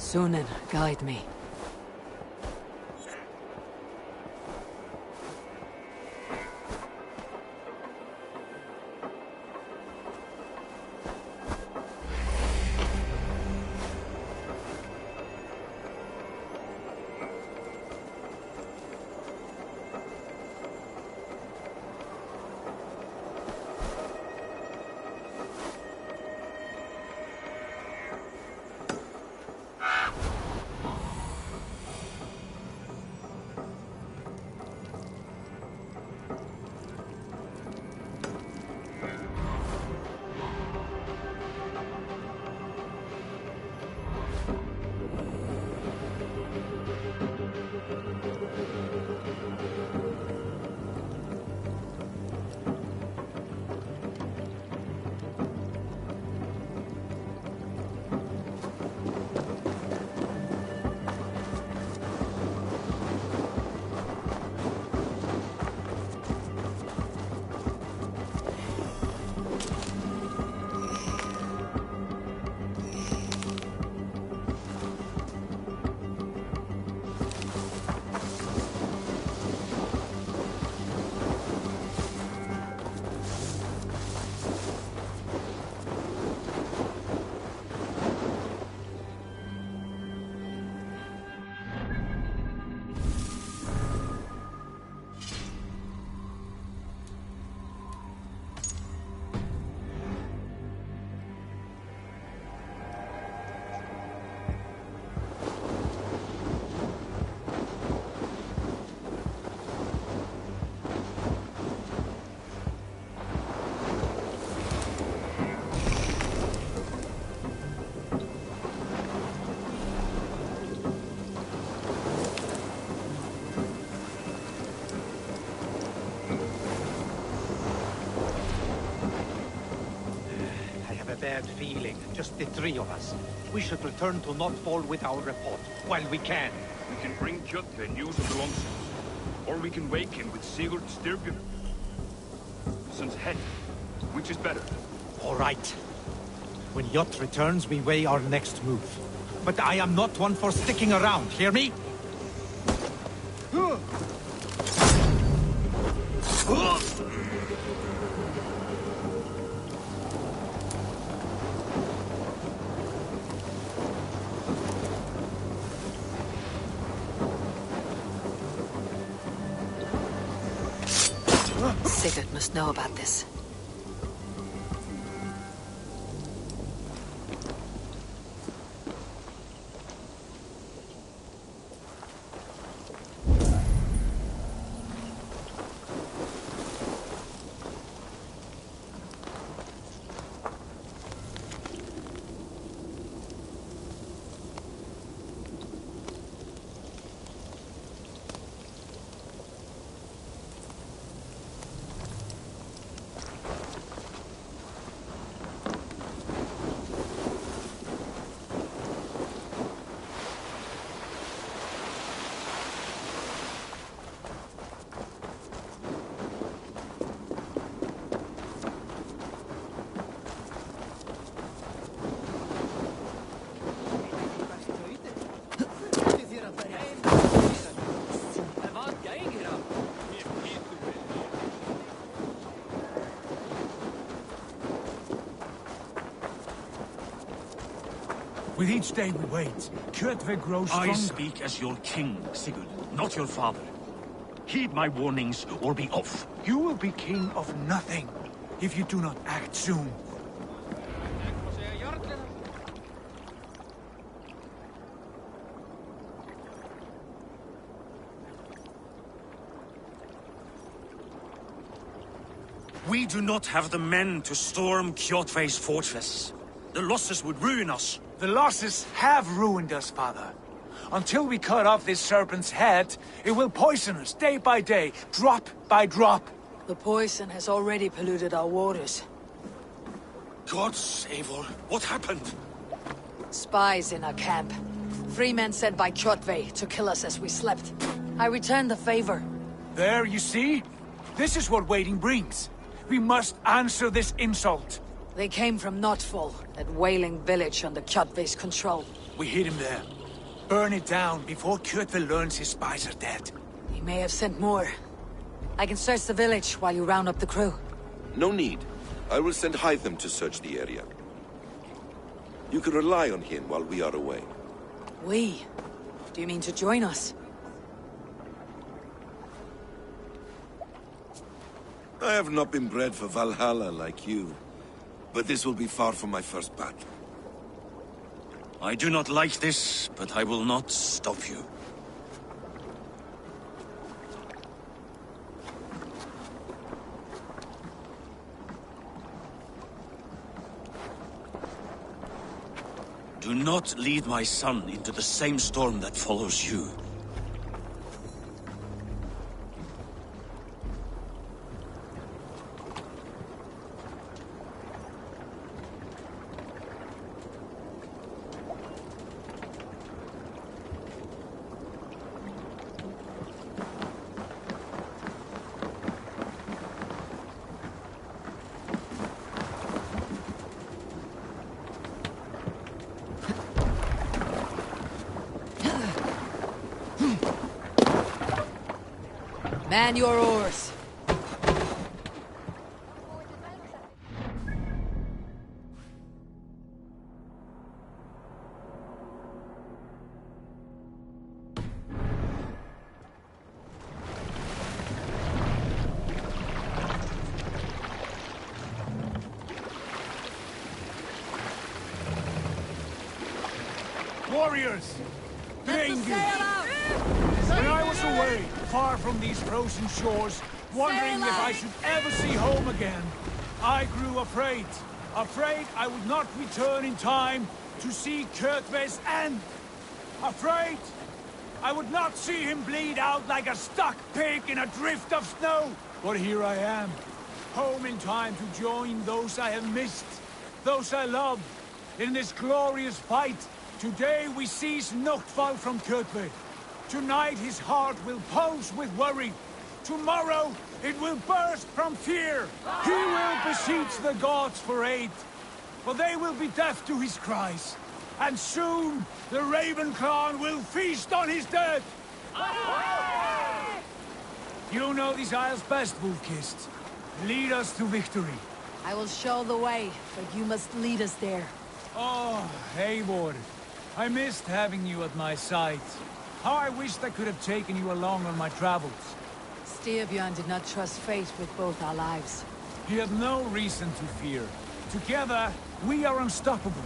Sunan, guide me. Bad feeling, just the three of us. We should return to Notfall with our report, while we can. We can bring Kjotve news of the longsuits, or we can wake him with Sigurd Styrbjörnsson's head. Which is better? All right. When Jot returns, we weigh our next move. But I am not one for sticking around, hear me? Sigurd must know about this. With each day we wait, Kjotve grows stronger. I speak as your king, Sigurd, not your father. Heed my warnings, or be off. You will be king of nothing, if you do not act soon. We do not have the men to storm Kjotve's fortress. The losses would ruin us. The losses have ruined us, father. Until we cut off this serpent's head, it will poison us day by day, drop by drop. The poison has already polluted our waters. God save all. What happened? Spies in our camp. 3 men sent by Kjotve to kill us as we slept. I returned the favor. There, you see? This is what waiting brings. We must answer this insult. They came from Notfall, that whaling village under Kjotve's control. We hid him there. Burn it down before Kjotve learns his spies are dead. He may have sent more. I can search the village while you round up the crew. No need. I will send Hytham to search the area. You can rely on him while we are away. We? Do you mean to join us? I have not been bred for Valhalla like you, but this will be far from my first battle. I do not like this, but I will not stop you. Do not lead my son into the same storm that follows you. Man your oars. Warriors! Let the Thank you. sail out! When I was away, far from these frozen shores, wondering if I should ever see home again, I grew afraid. Afraid I would not return in time to see Kjotve's end. Afraid I would not see him bleed out like a stuck pig in a drift of snow. But here I am, home in time to join those I have missed, those I love, in this glorious fight. Today we seize Nochtval from Kjotve. Tonight his heart will pulse with worry. Tomorrow it will burst from fear. He will beseech the gods for aid. For they will be deaf to his cries. And soon the Raven clan will feast on his dead. You know these isles best, Wolfkist. Lead us to victory. I will show the way, but you must lead us there. Oh, Eivor. I missed having you at my side. How I wished I could have taken you along on my travels. Styrbjörn did not trust fate with both our lives. You have no reason to fear. Together, we are unstoppable.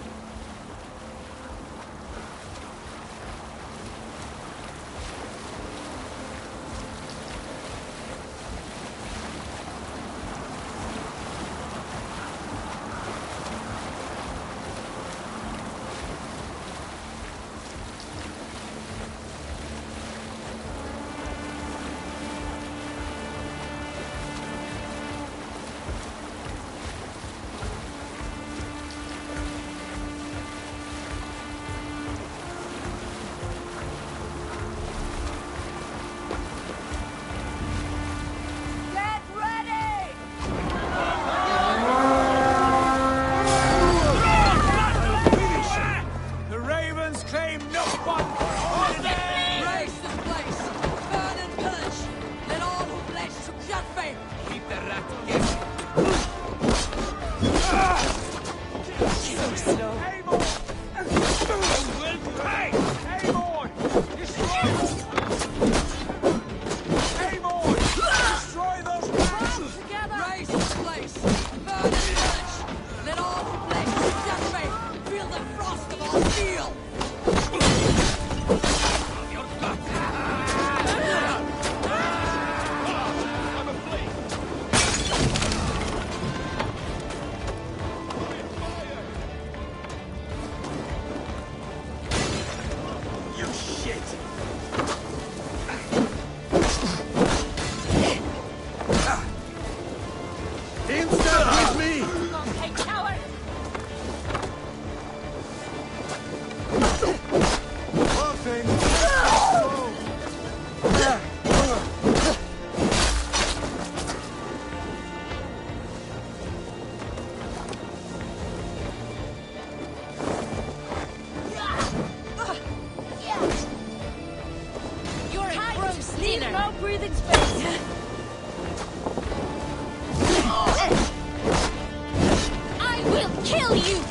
kill you!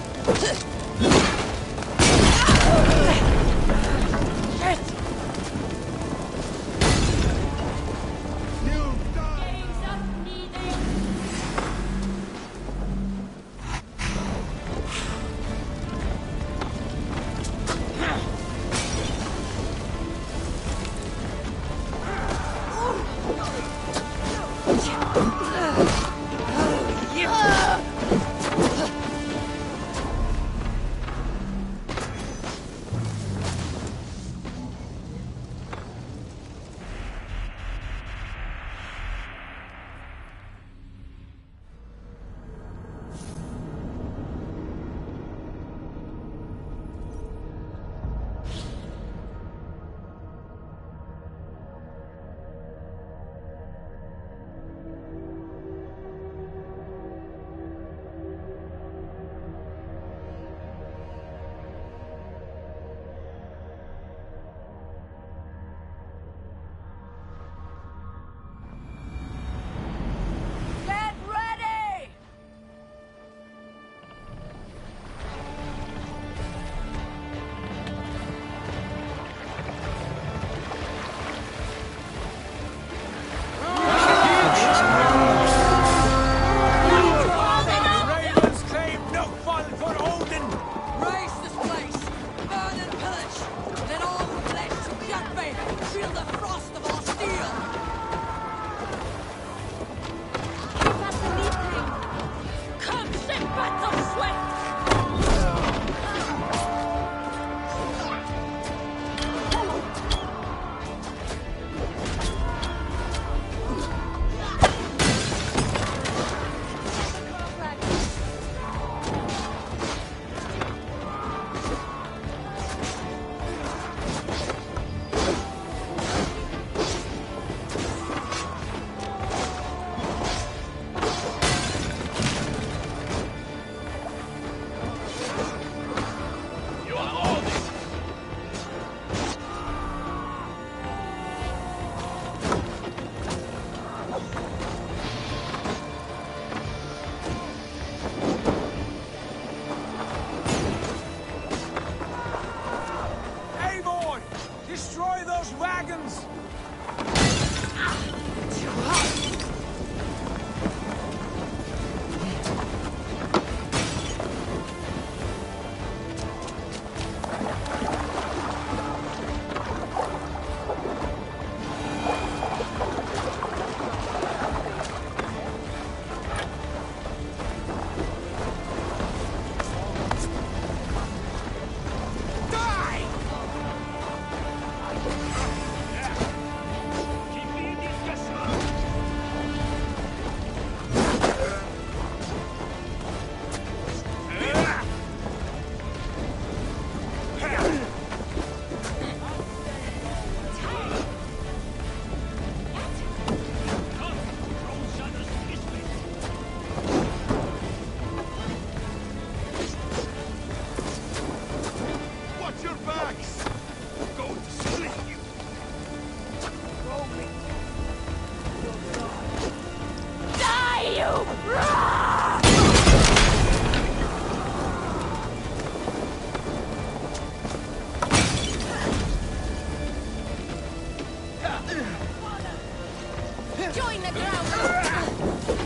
Join the ground!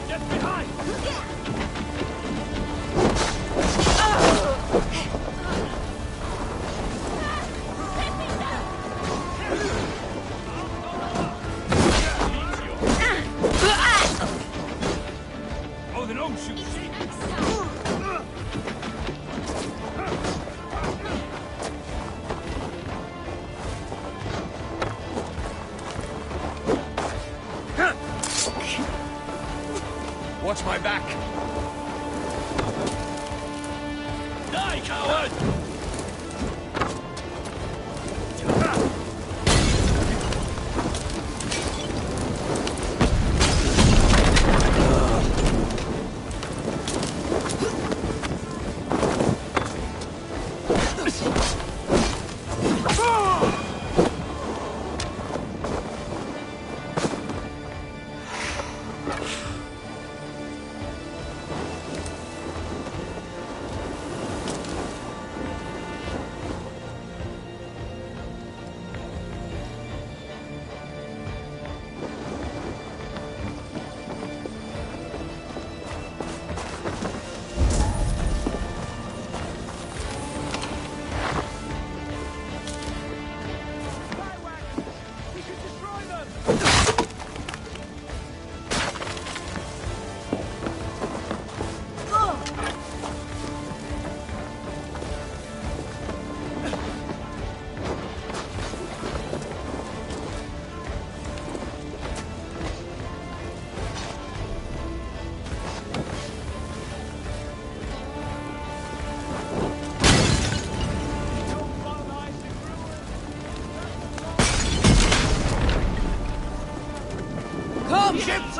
Get behind! Oh, then don't shoot! Watch my back! Die, coward!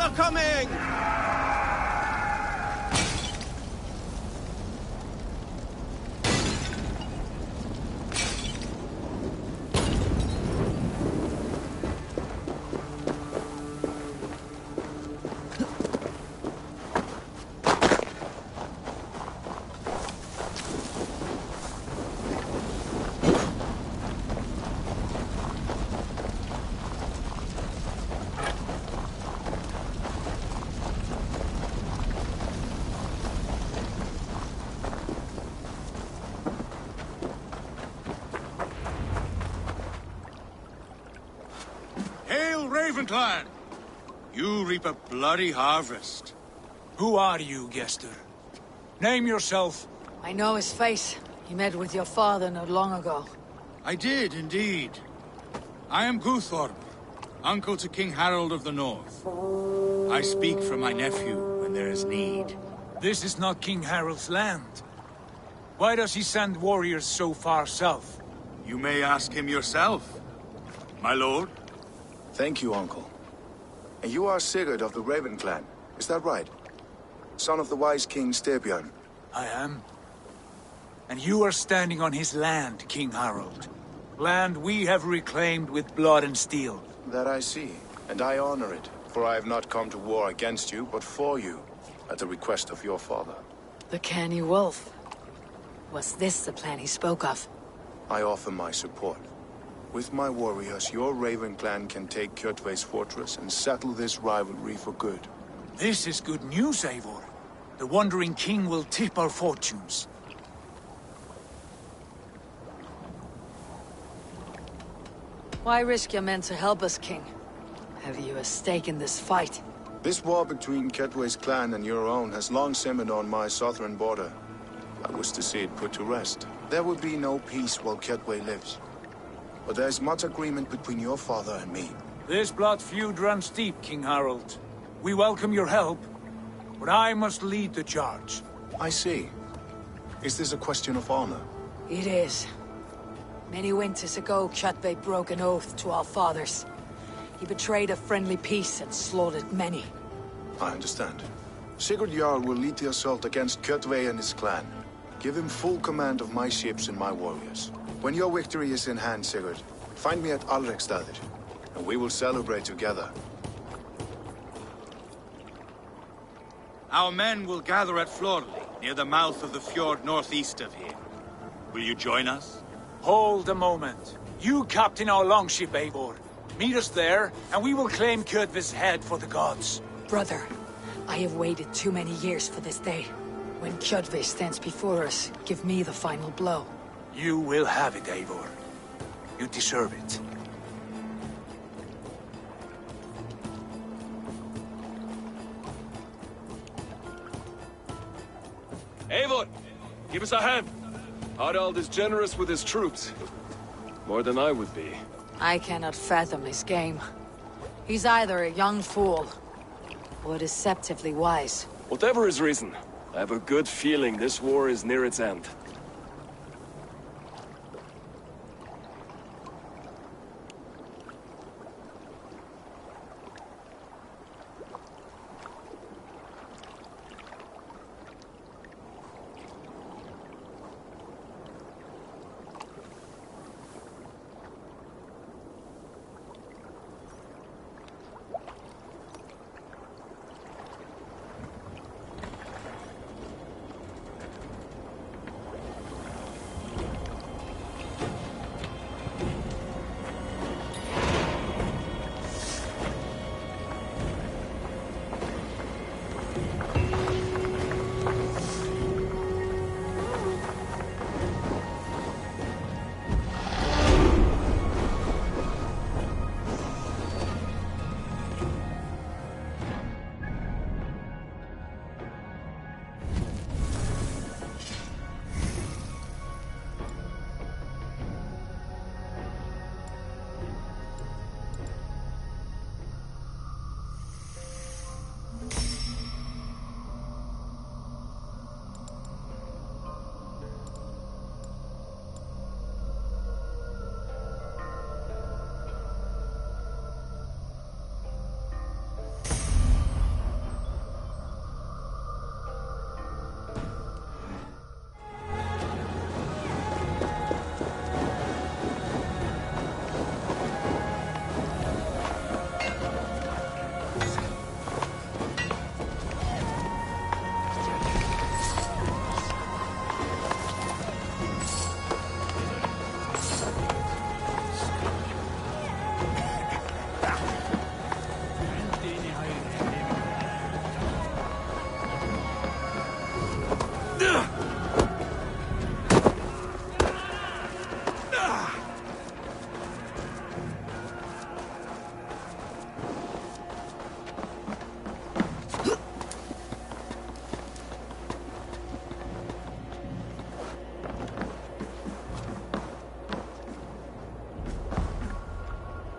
are coming! Ravenclan! You reap a bloody harvest. Who are you, Gester? Name yourself. I know his face. He met with your father not long ago. I did, indeed. I am Guthorm, uncle to King Harold of the North. I speak for my nephew when there is need. This is not King Harold's land. Why does he send warriors so far south? You may ask him yourself, my lord. Thank you, uncle. And you are Sigurd of the Raven clan, is that right? Son of the wise King Styrbjörn. I am. And you are standing on his land, King Harold. Land we have reclaimed with blood and steel. That I see, and I honor it. For I have not come to war against you, but for you, at the request of your father. The canny wolf. Was this the plan he spoke of? I offer my support. With my warriors, your Raven clan can take Kjotve's fortress and settle this rivalry for good. This is good news, Eivor. The Wandering King will tip our fortunes. Why risk your men to help us, King? Have you a stake in this fight? This war between Kjotve's clan and your own has long simmered on my southern border. I wish to see it put to rest. There will be no peace while Kjotve lives. But there is much agreement between your father and me. This blood feud runs deep, King Harold. We welcome your help, but I must lead the charge. I see. Is this a question of honor? It is. Many winters ago, Kjotve broke an oath to our fathers. He betrayed a friendly peace and slaughtered many. I understand. Sigurd Jarl will lead the assault against Kjotve and his clan. Give him full command of my ships and my warriors. When your victory is in hand, Sigurd, find me at Alrekstadir, and we will celebrate together. Our men will gather at Florli, near the mouth of the fjord northeast of here. Will you join us? Hold a moment. You captain our longship, Eivor. Meet us there, and we will claim Kjotve's head for the gods. Brother, I have waited too many years for this day. When Kjotve stands before us, give me the final blow. You will have it, Eivor. You deserve it. Eivor, give us a hand. Harald is generous with his troops. More than I would be. I cannot fathom his game. He's either a young fool, or deceptively wise. Whatever his reason, I have a good feeling this war is near its end.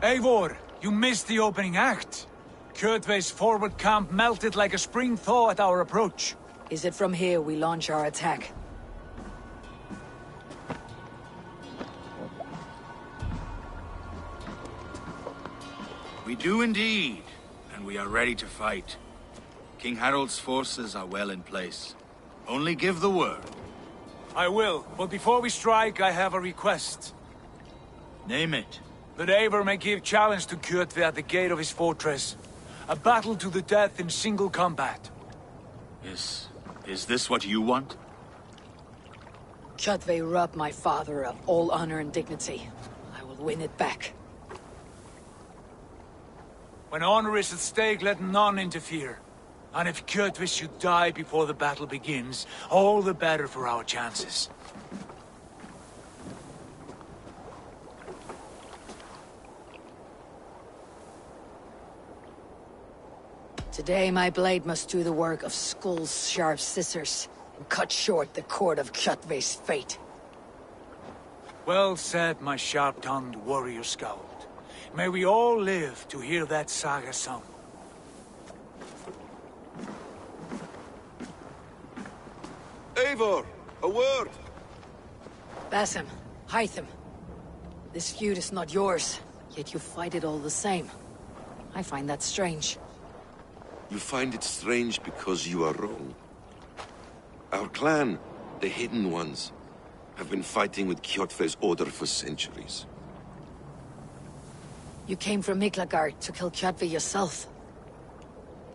Eivor, you missed the opening act. Kjotve's forward camp melted like a spring thaw at our approach. Is it from here we launch our attack? We do indeed, and we are ready to fight. King Harold's forces are well in place. Only give the word. I will, but before we strike, I have a request. Name it. That Eivor may give challenge to Kjotve at the gate of his fortress. A battle to the death in single combat. Is this what you want? Kjotve robbed my father of all honor and dignity. I will win it back. When honor is at stake, let none interfere. And if Kjotve should die before the battle begins, all the better for our chances. Today my blade must do the work of Skull's sharp scissors, and cut short the cord of Kjotve's fate. Well said, my sharp-tongued warrior scout. May we all live to hear that saga sung. Eivor, a word! Basim, Hytham. This feud is not yours, yet you fight it all the same. I find that strange. You find it strange because you are wrong. Our clan, the Hidden Ones, have been fighting with Kjotve's order for centuries. You came from Miklagard to kill Kjotve yourself.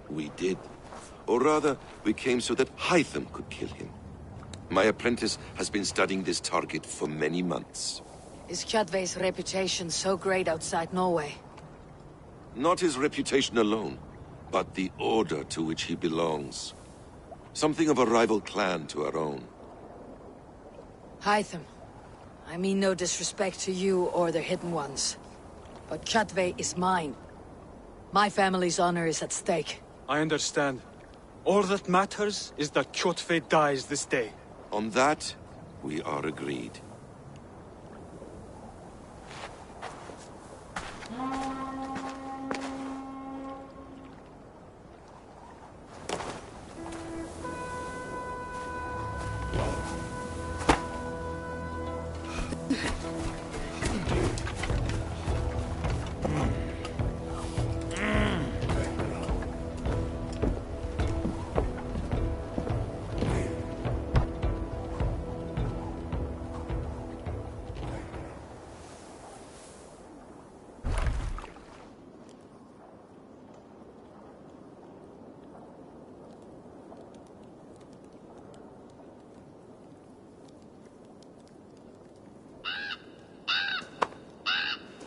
We did. Or rather, we came so that Hytham could kill him. My apprentice has been studying this target for many months. Is Kjotve's reputation so great outside Norway? Not his reputation alone, but the order to which he belongs. Something of a rival clan to our own. Hytham, I mean no disrespect to you or the Hidden Ones. But Kjotve is mine. My family's honor is at stake. I understand. All that matters is that Kjotve dies this day. On that, we are agreed.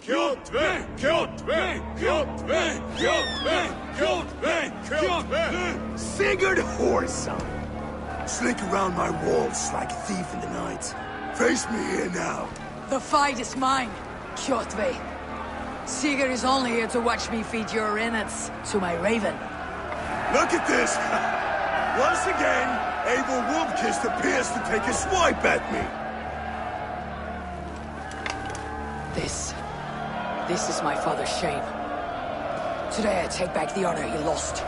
Kjotve! Kjotve! Kjotve! Kjotve! Kjotve! Kjotve! Sigurd Whoreson! Slink around my walls like a thief in the night. Face me here now. The fight is mine, Kjotve. Sigurd is only here to watch me feed your innards to my raven. Look at this! Once again, Eivor Wolfkist appears to take a swipe at me. This is my father's shame. Today I take back the honor he lost.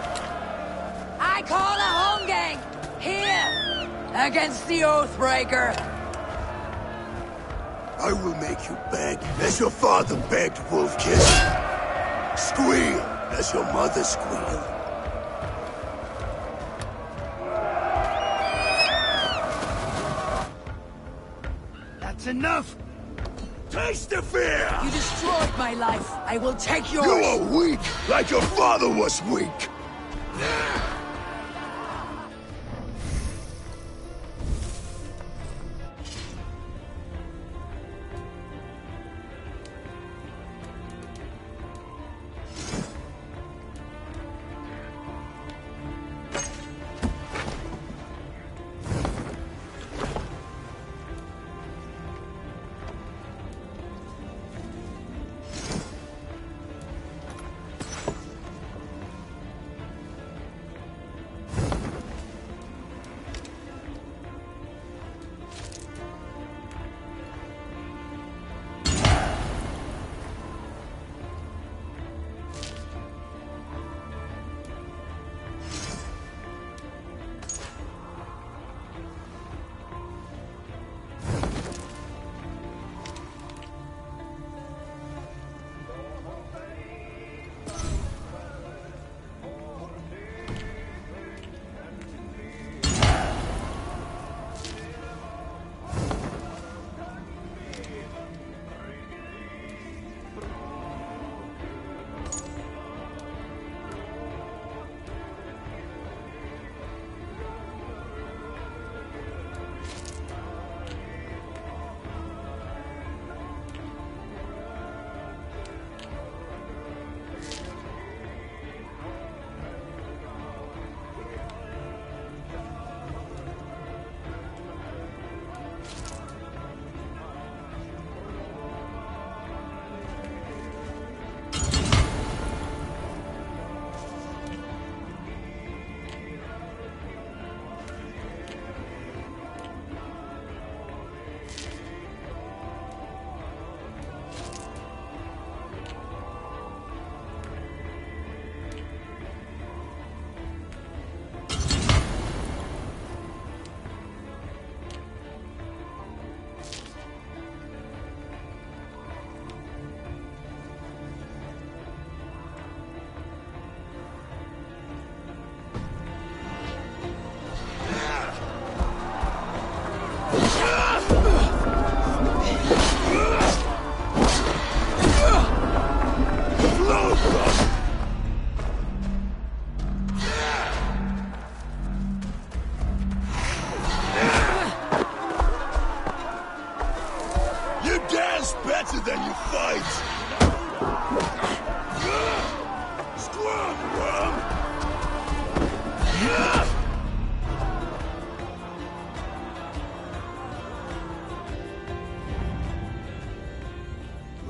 I call a Holmgang! Here! Against the Oathbreaker! I will make you beg, as your father begged, Wolfkist. Squeal, as your mother squealed. That's enough! Taste the fear! You destroyed my life. I will take yours. You are weak, like your father was weak.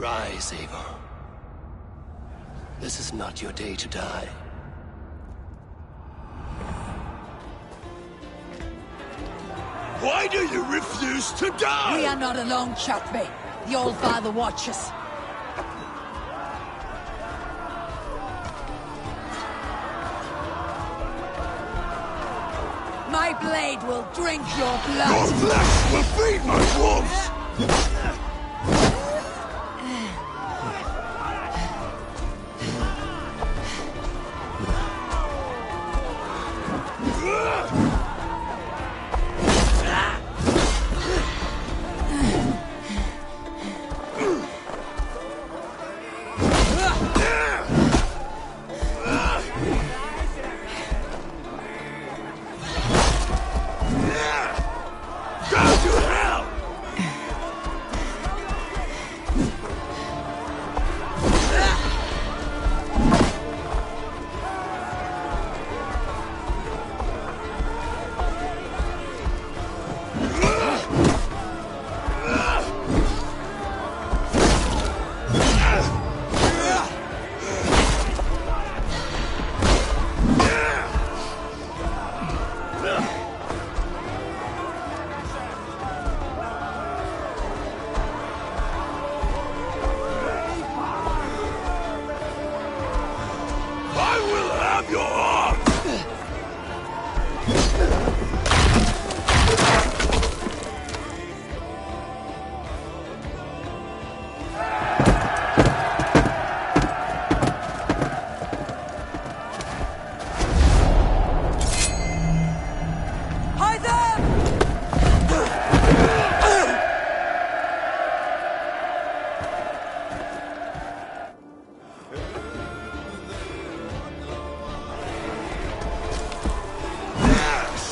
Rise, Eivor. This is not your day to die. Why do you refuse to die? We are not alone, Kjotve. The Old Father watches. My blade will drink your blood. Your flesh will feed my wolves!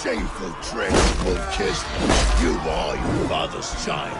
Shameful trick, Wolf-Kissed. You are your father's child.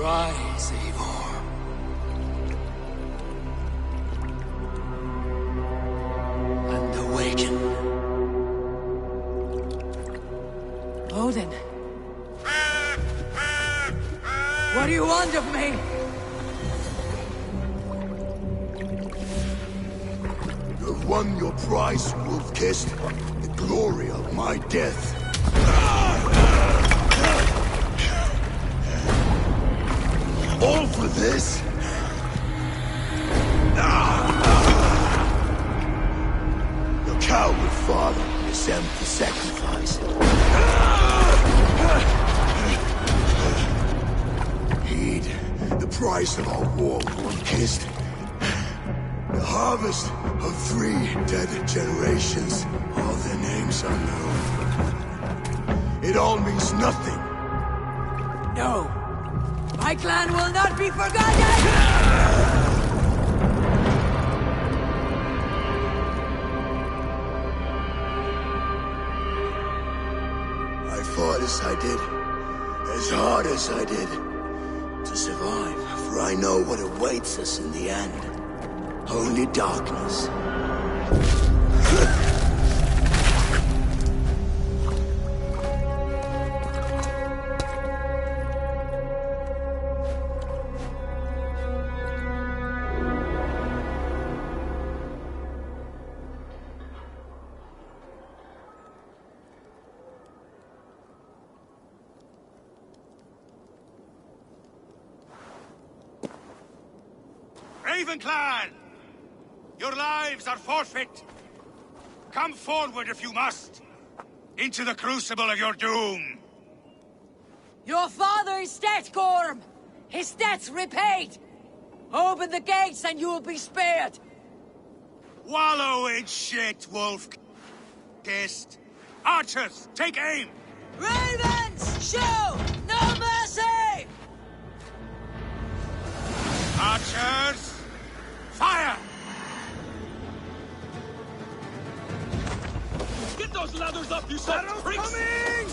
Rise, Eivor. And awaken. Odin. What do you want of me? You have won your prize, Wolf-Kissed. The glory of my death. All for this? Your coward father is empty sacrifice. Heed the price of our war, Wolf-Kissed. The harvest of 3 dead generations. All their names unknown. It all means nothing. No. My clan will not be forgotten! I fought as I did, as hard as I did, to survive, for I know what awaits us in the end. Only darkness. Raven Clan! Your lives are forfeit. Come forward if you must. Into the crucible of your doom. Your father is dead, Gorm! His debt's repaid! Open the gates and you will be spared! Wallow in shit, wolf-kissed. Archers, take aim! Ravens, show no mercy! Archers, fire! Get those ladders up, you son of pricks! Coming!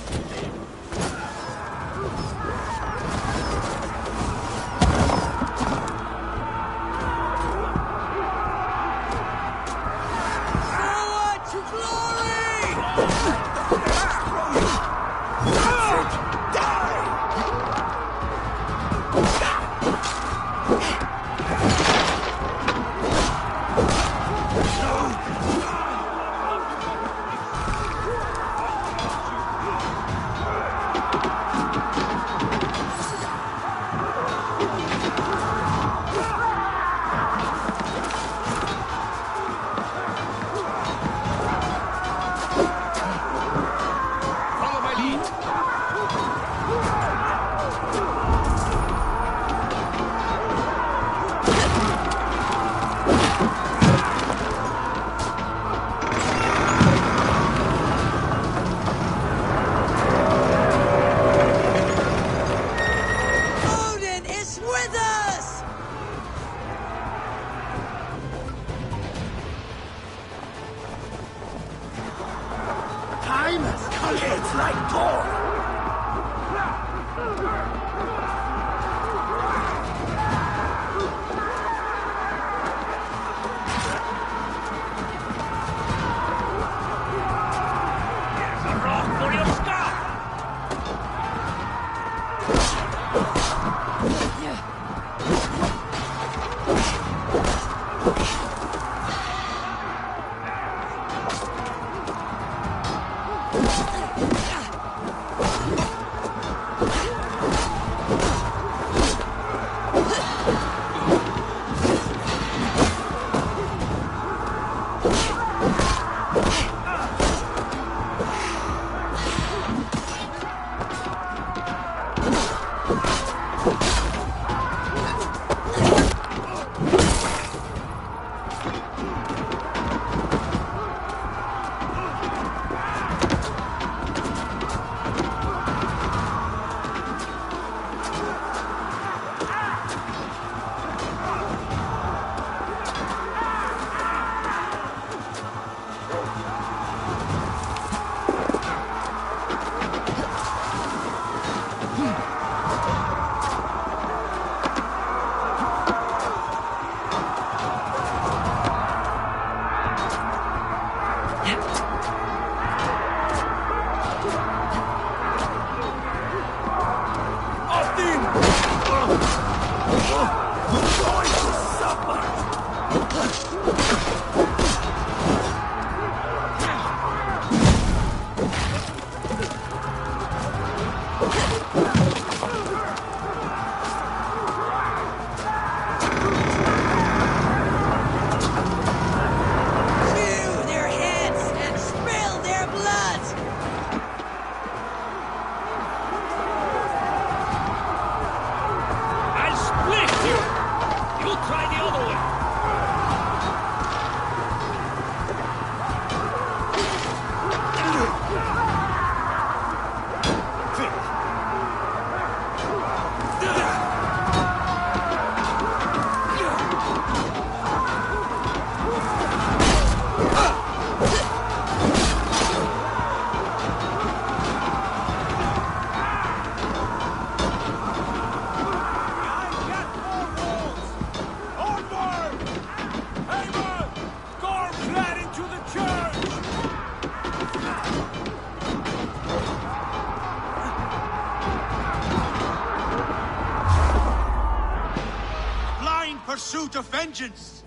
Pursuit of vengeance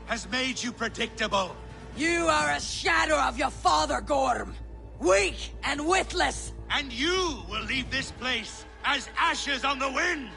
has made you predictable. You are a shadow of your father, Gorm. Weak and witless. And you will leave this place as ashes on the wind.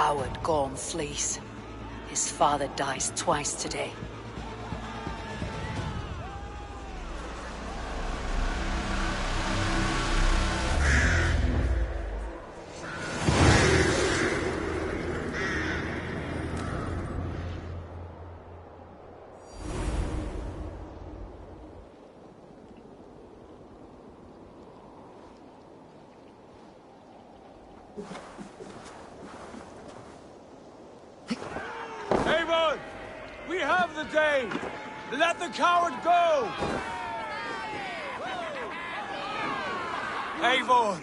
coward Gorm flees. His father dies twice today. Eivor! We have the day! Let the coward go! Eivor!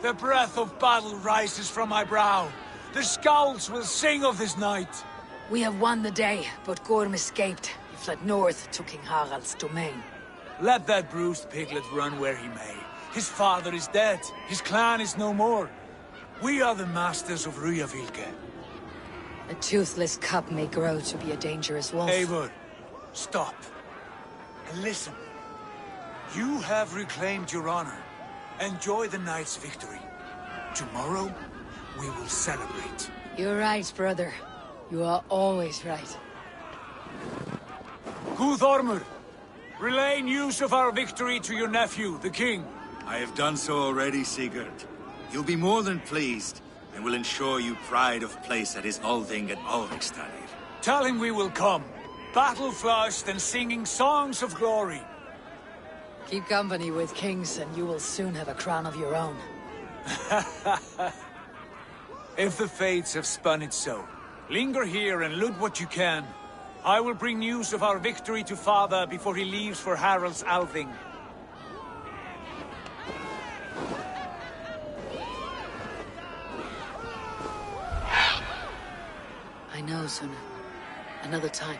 The breath of battle rises from my brow. The scouts will sing of this night. We have won the day, but Gorm escaped. He fled north to King Harald's domain. Let that bruised piglet run where he may. His father is dead. His clan is no more. We are the masters of Ryjavilke. A toothless cub may grow to be a dangerous wolf. Eivor, stop. And listen. You have reclaimed your honor. Enjoy the night's victory. Tomorrow, we will celebrate. You're right, brother. You are always right. Guthormur, relay news of our victory to your nephew, the king. I have done so already, Sigurd. He'll be more than pleased, and will ensure you pride of place at his Alding at Ulrichstadir. Tell him we will come, battle-flushed and singing songs of glory. Keep company with kings, and you will soon have a crown of your own. If the fates have spun it so, linger here and loot what you can. I will bring news of our victory to father before he leaves for Harald's Althing. I know, Suna. Another time.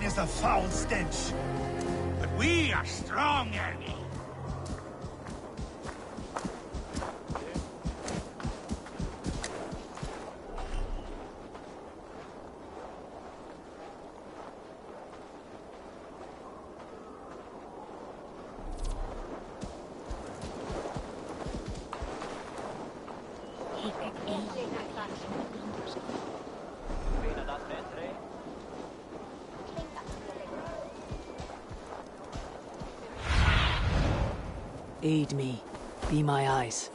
Is a foul stench. But we are strong, Ernie. Aid me. Be my eyes.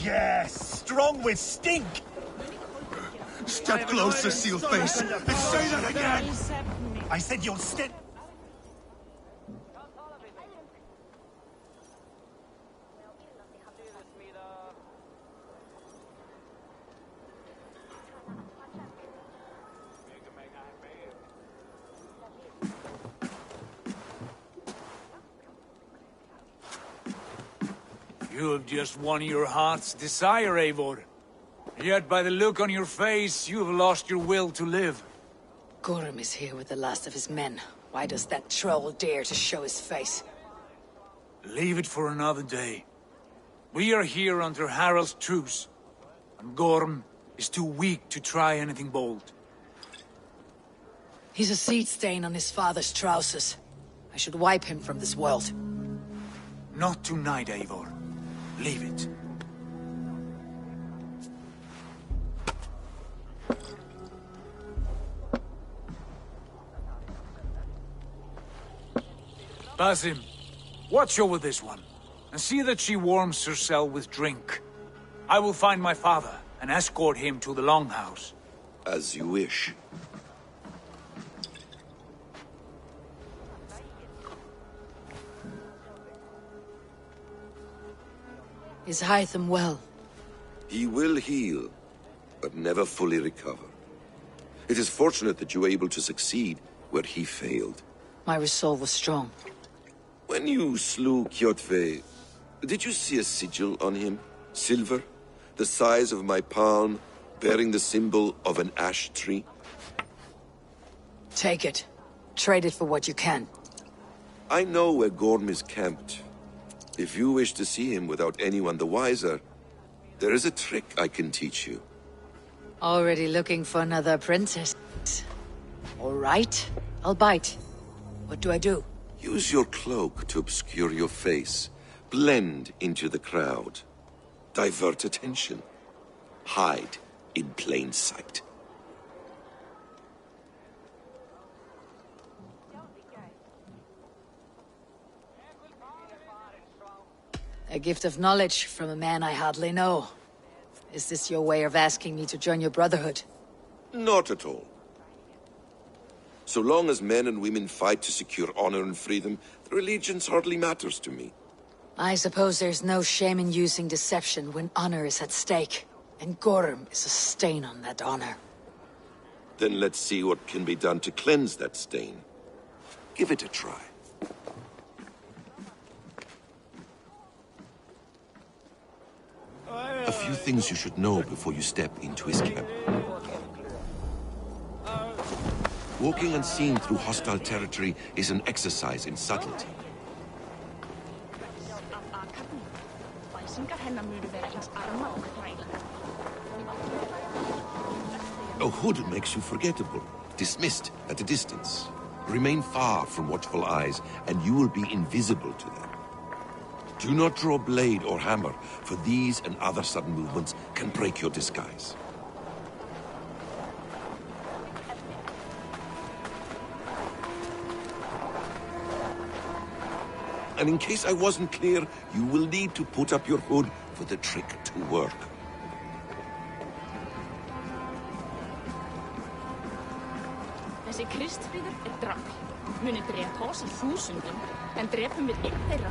Yes, strong with stink. Step closer, seal face, and say that again! I said you'll step. You have just won your heart's desire, Eivor. Yet by the look on your face, you have lost your will to live. Gorm is here with the last of his men. Why does that troll dare to show his face? Leave it for another day. We are here under Harald's truce, and Gorm is too weak to try anything bold. He's a seed stain on his father's trousers. I should wipe him from this world. Not tonight, Eivor. Leave it. Basim, watch over this one, and see that she warms herself with drink. I will find my father, and escort him to the Longhouse. As you wish. Is Hytham well? He will heal, but never fully recover. It is fortunate that you were able to succeed where he failed. My resolve was strong. When you slew Kjotve, did you see a sigil on him? Silver? The size of my palm, bearing the symbol of an ash tree? Take it. Trade it for what you can. I know where Gorm is camped. If you wish to see him without anyone the wiser, there is a trick I can teach you. Already looking for another princess. All right, I'll bite. What do I do? Use your cloak to obscure your face. Blend into the crowd. Divert attention. Hide in plain sight. A gift of knowledge from a man I hardly know. Is this your way of asking me to join your brotherhood? Not at all. So long as men and women fight to secure honor and freedom, their allegiance hardly matters to me. I suppose there's no shame in using deception when honor is at stake. And Gorm is a stain on that honor. Then let's see what can be done to cleanse that stain. Give it a try. A few things you should know before you step into his camp. Walking unseen through hostile territory is an exercise in subtlety. A hood makes you forgettable, dismissed at a distance. Remain far from watchful eyes, and you will be invisible to them. Do not draw blade or hammer, for these and other sudden movements can break your disguise. And in case I wasn't clear, you will need to put up your hood for the trick to work.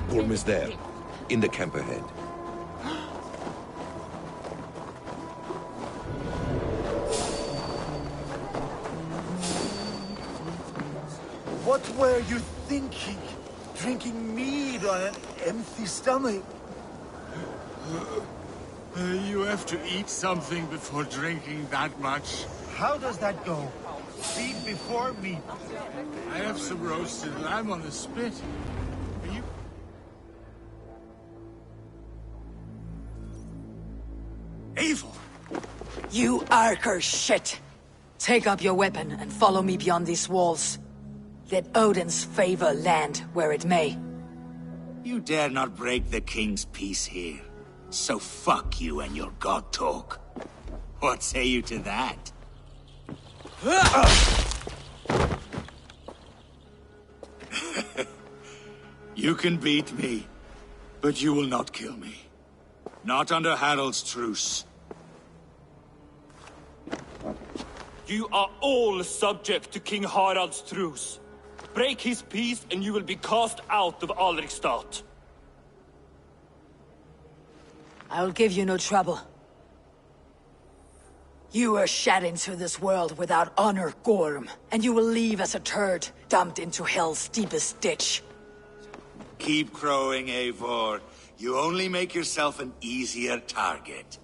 Gorm is there, in the camp ahead. What were you thinking? Drinking mead on an empty stomach? You have to eat something before drinking that much. How does that go? Feed before meat. I have some roasted lamb on the spit. Are you... Eivor! You Arker shit! Take up your weapon and follow me beyond these walls. Let Odin's favor land where it may. You dare not break the king's peace here. So fuck you and your god talk. What say you to that? You can beat me, but you will not kill me. Not under Harald's truce. You are all subject to King Harald's truce. Break his peace and you will be cast out of Alrikstad. I'll give you no trouble. You were shed into this world without honor, Gorm, and you will leave as a turd, dumped into hell's deepest ditch. Keep crowing, Eivor. You only make yourself an easier target.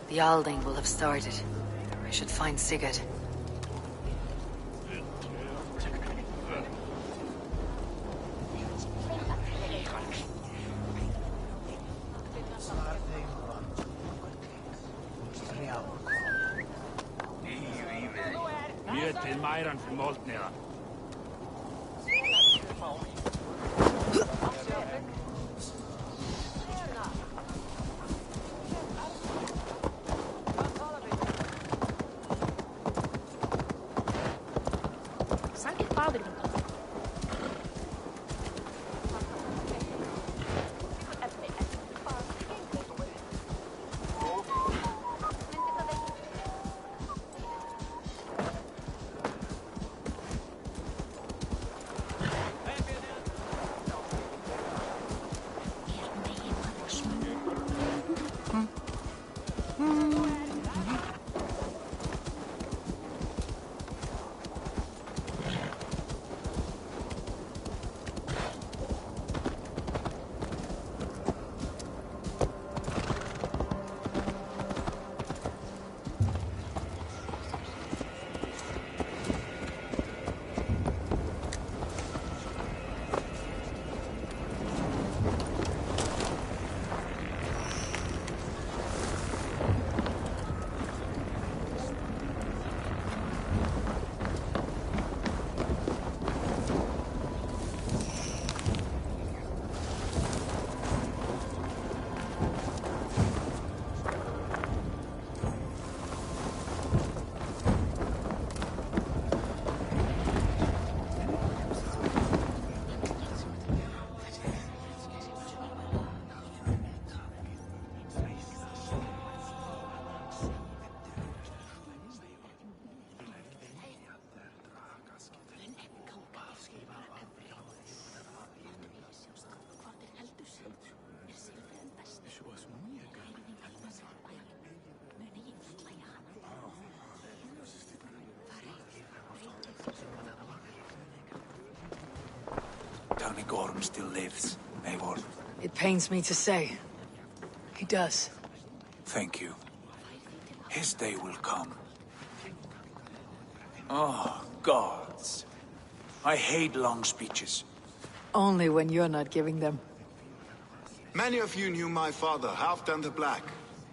The Alding will have started. I should find Sigurd. Mjötið mæran fyrir moldniða. Gorm still lives, Eivor. It pains me to say. He does. Thank you. His day will come. Oh, gods. I hate long speeches. Only when you're not giving them. Many of you knew my father, Halfdan the Black.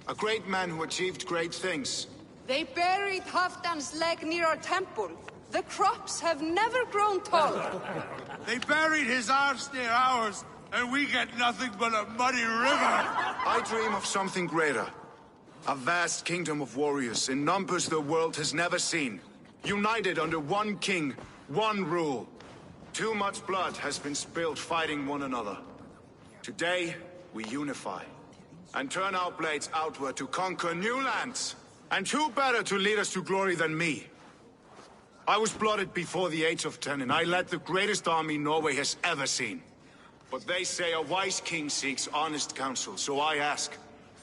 A great man who achieved great things. They buried Halfdan's leg near our temple. The crops have never grown tall. They buried his arse near ours, and we get nothing but a muddy river. I dream of something greater. A vast kingdom of warriors in numbers the world has never seen. United under one king, one rule. Too much blood has been spilled fighting one another. Today, we unify. And turn our blades outward to conquer new lands. And who better to lead us to glory than me? I was blooded before the age of 10, and I led the greatest army Norway has ever seen. But they say a wise king seeks honest counsel, so I ask,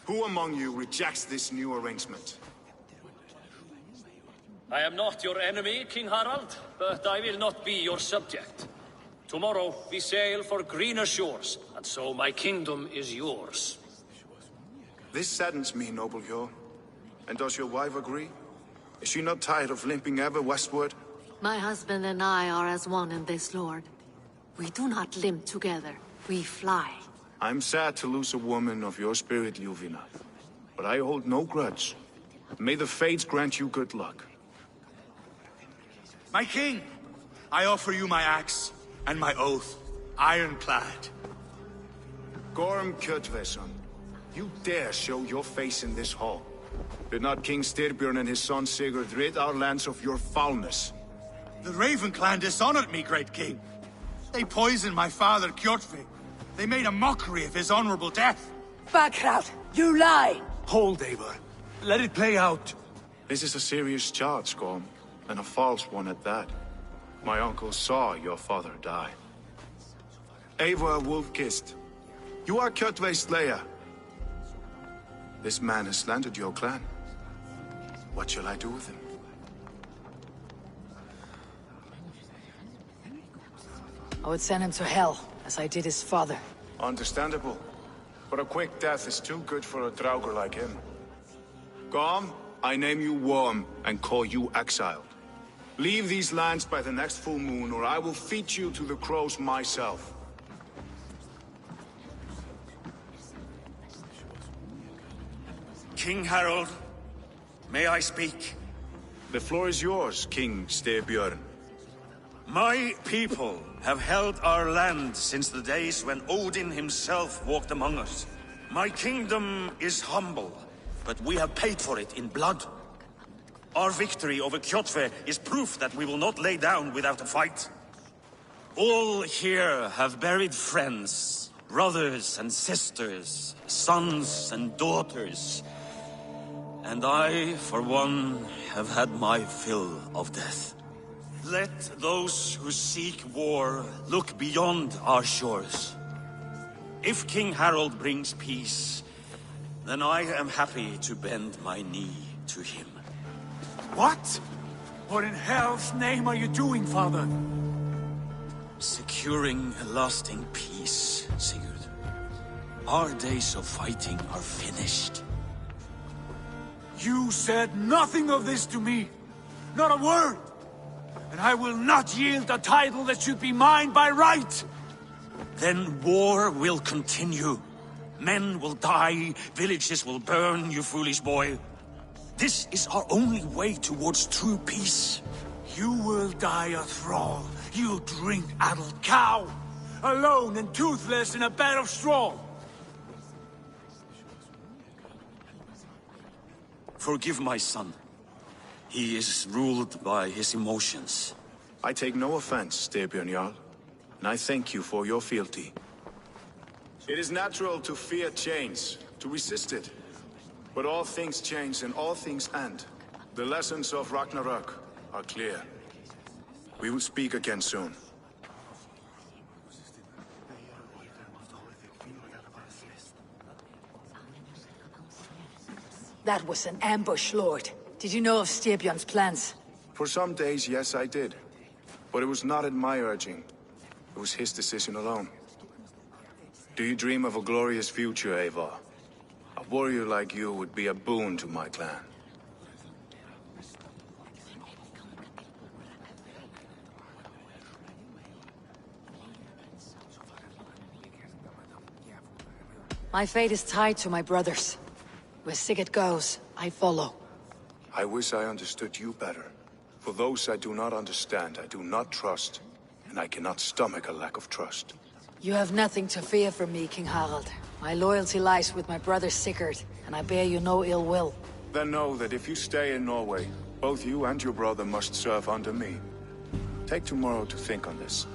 who among you rejects this new arrangement? I am not your enemy, King Harald, but I will not be your subject. Tomorrow we sail for greener shores, and so my kingdom is yours. This saddens me, noble Hjor. And does your wife agree? Is she not tired of limping ever westward? My husband and I are as one in this, Lord. We do not limp together. We fly. I'm sad to lose a woman of your spirit, Ljuvina. But I hold no grudge. May the fates grant you good luck. My king! I offer you my axe and my oath, ironclad. Gorm Kjotveson, you dare show your face in this hall. Did not King Styrbjörn and his son Sigurd rid our lands of your foulness? The Raven clan dishonored me, great king. They poisoned my father, Kjotve. They made a mockery of his honorable death. Backrout, you lie! Hold, Eivor. Let it play out. This is a serious charge, Gorm, and a false one at that. My uncle saw your father die. Eivor Wolf-Kissed, you are Kjotve's slayer. This man has slandered your clan. What shall I do with him? I would send him to hell, as I did his father. Understandable. But a quick death is too good for a Draugr like him. Gorm, I name you Worm and call you exiled. Leave these lands by the next full moon, or I will feed you to the crows myself. King Harold, may I speak? The floor is yours, King Styrbjörn. My people have held our land since the days when Odin himself walked among us. My kingdom is humble, but we have paid for it in blood. Our victory over Kjotve is proof that we will not lay down without a fight. All here have buried friends, brothers and sisters, sons and daughters. And I, for one, have had my fill of death. Let those who seek war look beyond our shores. If King Harold brings peace, then I am happy to bend my knee to him. What? What in hell's name are you doing, father? Securing a lasting peace, Sigurd. Our days of fighting are finished. You said nothing of this to me. Not a word. And I will not yield a title that should be mine by right. Then war will continue. Men will die, villages will burn, you foolish boy. This is our only way towards true peace. You will die a thrall. You'll drink addled cow. Alone and toothless in a bed of straw. Forgive my son. He is ruled by his emotions. I take no offense, Styrbjörn Jarl, and I thank you for your fealty. It is natural to fear change, to resist it. But all things change and all things end. The lessons of Ragnarok are clear. We will speak again soon. That was an ambush, Lord. Did you know of Styrbjörn's plans? For some days, yes, I did. But it was not at my urging. It was his decision alone. Do you dream of a glorious future, Eivor? A warrior like you would be a boon to my clan. My fate is tied to my brothers. Where Sigurd goes, I follow. I wish I understood you better. For those I do not understand, I do not trust, and I cannot stomach a lack of trust. You have nothing to fear from me, King Harald. My loyalty lies with my brother Sigurd, and I bear you no ill will. Then know that if you stay in Norway, both you and your brother must serve under me. Take tomorrow to think on this.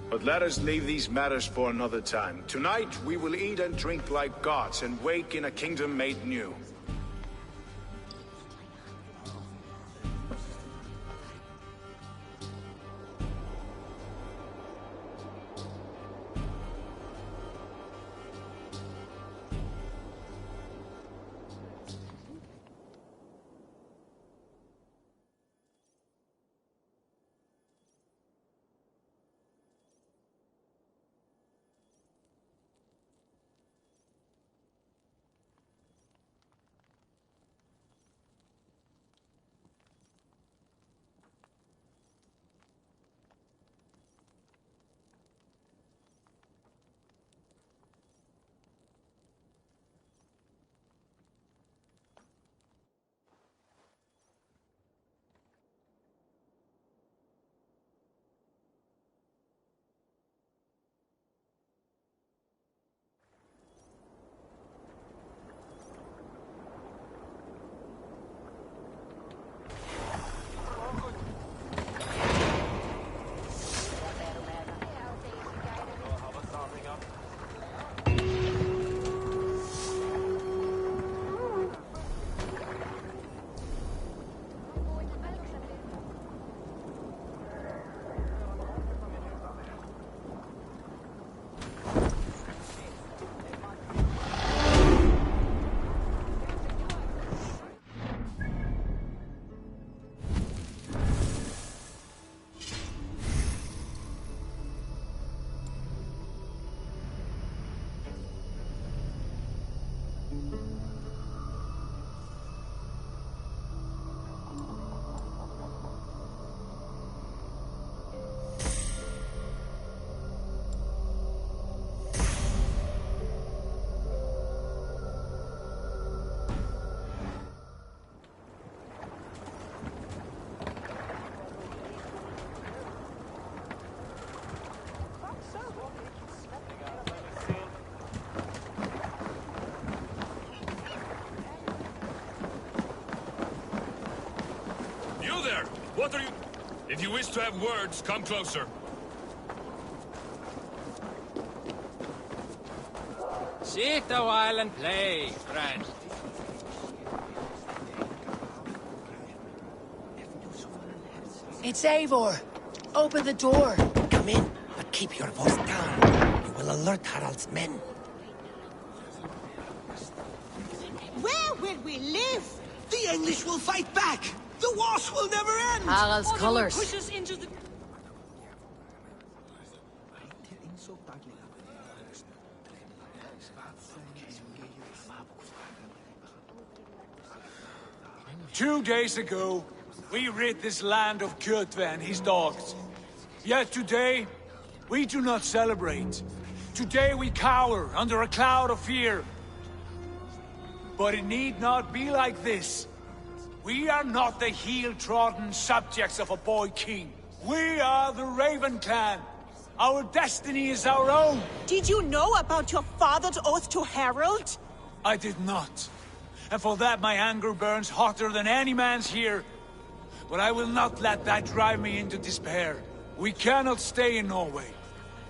But let us leave these matters for another time. Tonight, we will eat and drink like gods and wake in a kingdom made new. If you wish to have words, come closer. Sit a while and play, friend. It's Eivor. Open the door. Come in, but keep your voice down. You will alert Harald's men. Where will we live? The English will fight back! The wars will never end! Harald's colors. Push us into the... Two days ago, we rid this land of Kjotve and his dogs. Yet today, we do not celebrate. Today we cower under a cloud of fear. But it need not be like this. We are not the heel-trodden subjects of a boy king. We are the Raven clan. Our destiny is our own. Did you know about your father's oath to Harald? I did not. And for that my anger burns hotter than any man's here. But I will not let that drive me into despair. We cannot stay in Norway.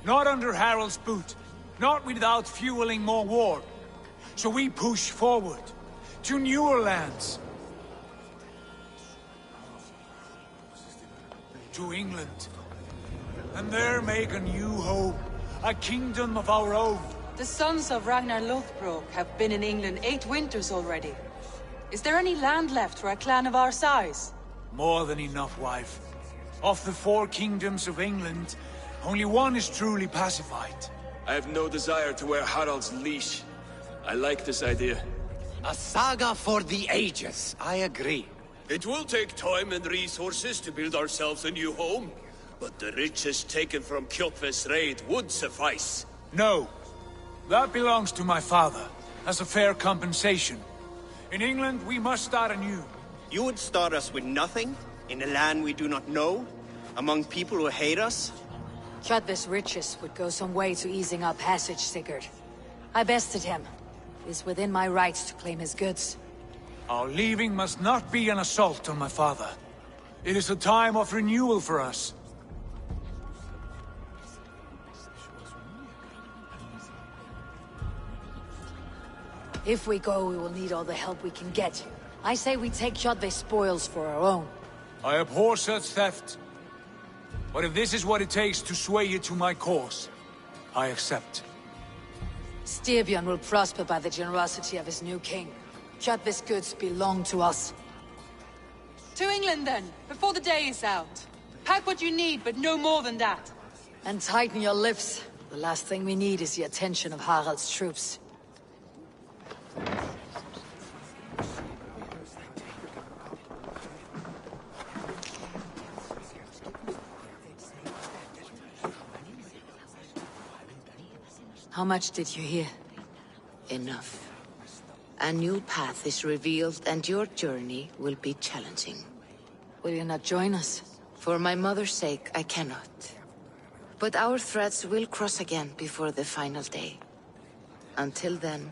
Not under Harald's boot. Not without fueling more war. So we push forward. To newer lands. To England. And there make a new home. A kingdom of our own. The sons of Ragnar Lothbrok have been in England 8 winters already. Is there any land left for a clan of our size? More than enough, wife. Of the 4 kingdoms of England, only one is truly pacified. I have no desire to wear Harald's leash. I like this idea. A saga for the ages, I agree. It will take time and resources to build ourselves a new home, but the riches taken from Kjotve's raid would suffice. No. That belongs to my father, as a fair compensation. In England, we must start anew. You would start us with nothing? In a land we do not know? Among people who hate us? Kjotve's riches would go some way to easing our passage, Sigurd. I bested him. It is within my rights to claim his goods. Our leaving must not be an assault on my father. It is a time of renewal for us. If we go, we will need all the help we can get. I say we take Kjotve's spoils for our own. I abhor such theft. But if this is what it takes to sway you to my cause, I accept. Styrbjörn will prosper by the generosity of his new king. Kjotve's goods belong to us. To England then, before the day is out. Pack what you need, but no more than that. And tighten your lips. The last thing we need is the attention of Harald's troops. How much did you hear? Enough. A new path is revealed and your journey will be challenging. Will you not join us? For my mother's sake, I cannot. But our threads will cross again before the final day. Until then,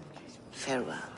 farewell.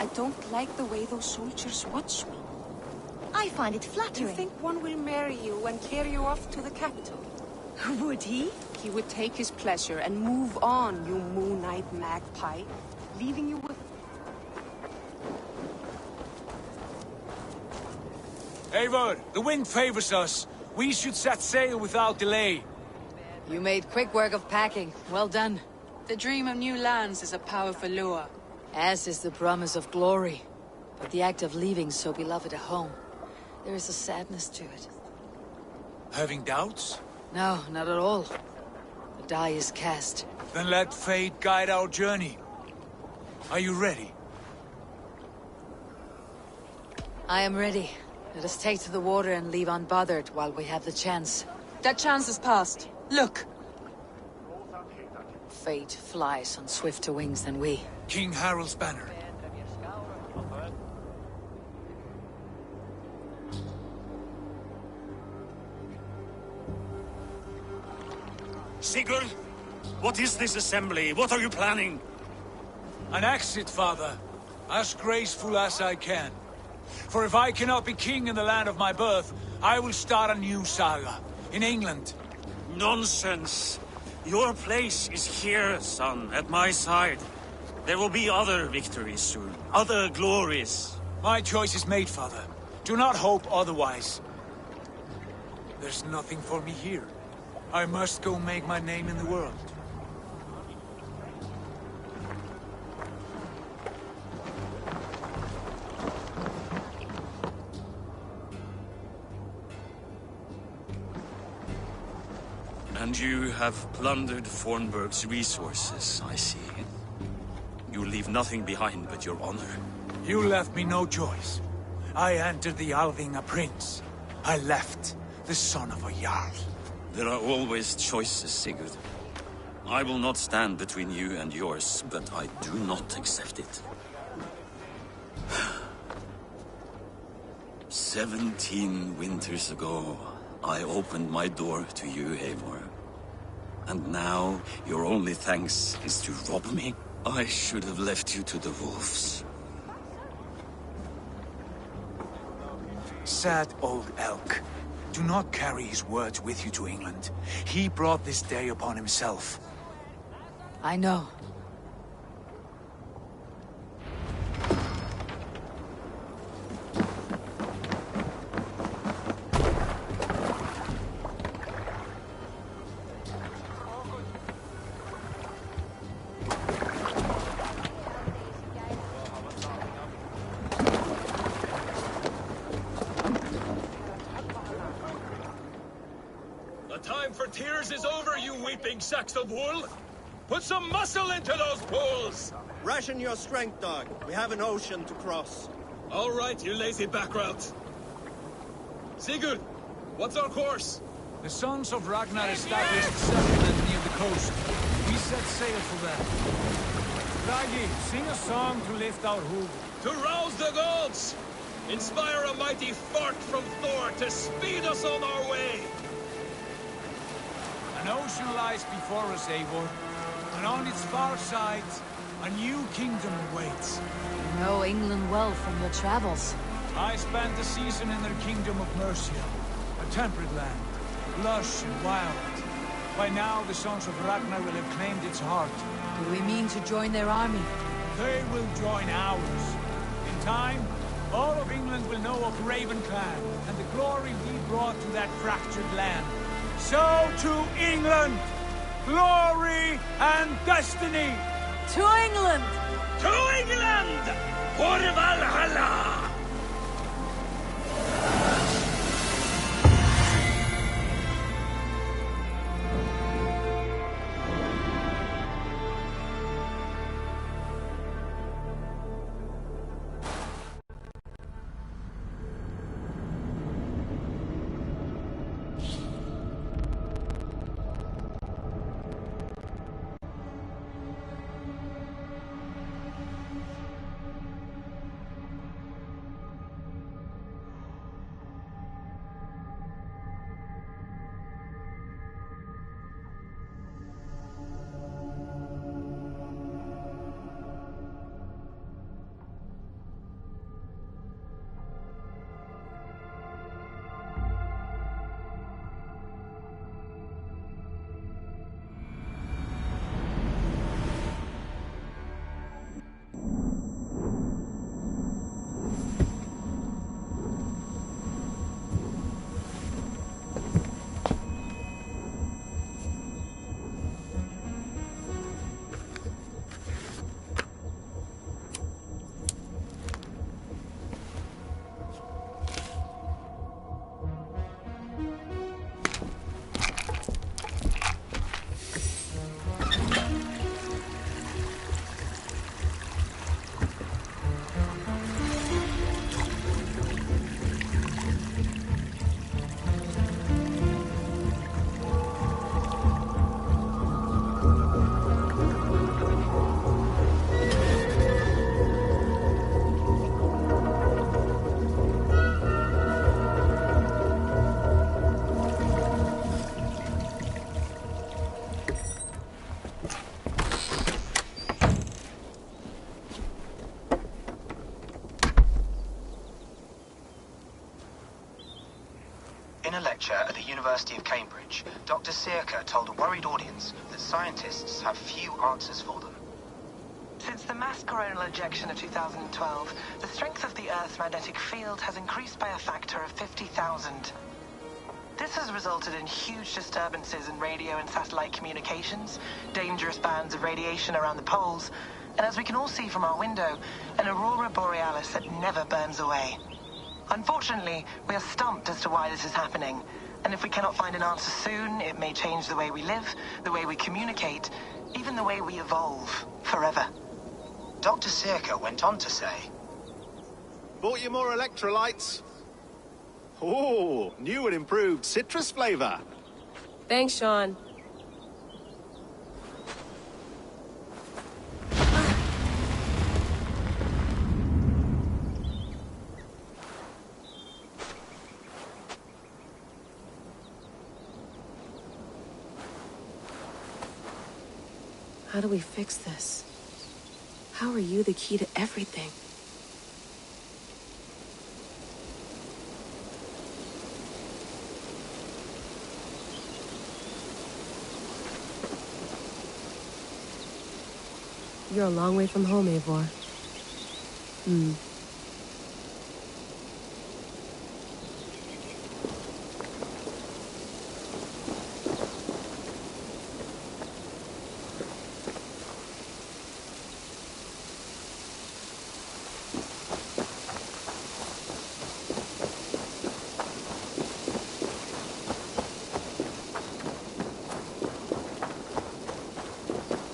I don't like the way those soldiers watch me. I find it flattering. You think one will marry you and carry you off to the capital? Would he? He would take his pleasure and move on, you moon-eyed magpie, leaving you with... Eivor, the wind favors us. We should set sail without delay. You made quick work of packing. Well done. The dream of new lands is a powerful lure. As is the promise of glory. But the act of leaving so beloved a home, there is a sadness to it. Having doubts? No, not at all. The die is cast. Then let fate guide our journey. Are you ready? I am ready. Let us take to the water and leave unbothered while we have the chance. That chance is past. Look! Fate flies on swifter wings than we. King Harald's banner. Sigurd, what is this assembly? What are you planning? An exit, father. As graceful as I can. For if I cannot be king in the land of my birth, I will start a new saga. In England. Nonsense. Your place is here, son, at my side. There will be other victories soon. Other glories. My choice is made, father. Do not hope otherwise. There's nothing for me here. I must go make my name in the world. And you have plundered Fornburg's resources, I see. You leave nothing behind but your honor. You left me no choice. I entered the Alving a prince. I left the son of a Jarl. There are always choices, Sigurd. I will not stand between you and yours, but I do not accept it. 17 winters ago, I opened my door to you, Eivor. And now, your only thanks is to rob me? I should have left you to the wolves. Sad old elk. Do not carry his words with you to England. He brought this day upon himself. I know. Tears is over, you weeping sacks of wool! Put some muscle into those pools! Ration your strength, dog. We have an ocean to cross. All right, you lazy backrout. Sigurd, what's our course? The sons of Ragnar established settlement near the coast. We set sail for them. Ragi, sing a song to lift our hoof. To rouse the gods! Inspire a mighty fart from Thor to speed us on our way! An ocean lies before us, Eivor, and on its far side, a new kingdom awaits. You know England well from your travels. I spent a season in their kingdom of Mercia, a temperate land, lush and wild. By now, the sons of Ragnar will have claimed its heart. Do we mean to join their army? They will join ours. In time, all of England will know of Raven Clan, and the glory we brought to that fractured land. So to England! Glory and destiny! To England! To England! For Valhalla! a lecture at the University of Cambridge, Dr. Circa told a worried audience that scientists have few answers for them. Since the mass coronal ejection of 2012, the strength of the Earth's magnetic field has increased by a factor of 50,000. This has resulted in huge disturbances in radio and satellite communications, dangerous bands of radiation around the poles, and as we can all see from our window, an aurora borealis that never burns away. Unfortunately, we are stumped as to why this is happening, and if we cannot find an answer soon, it may change the way we live, the way we communicate, even the way we evolve, forever. Dr. Circa went on to say, "Bought you more electrolytes? Oh, new and improved citrus flavor." Thanks, Sean. How do we fix this? How are you the key to everything? You're a long way from home, Eivor.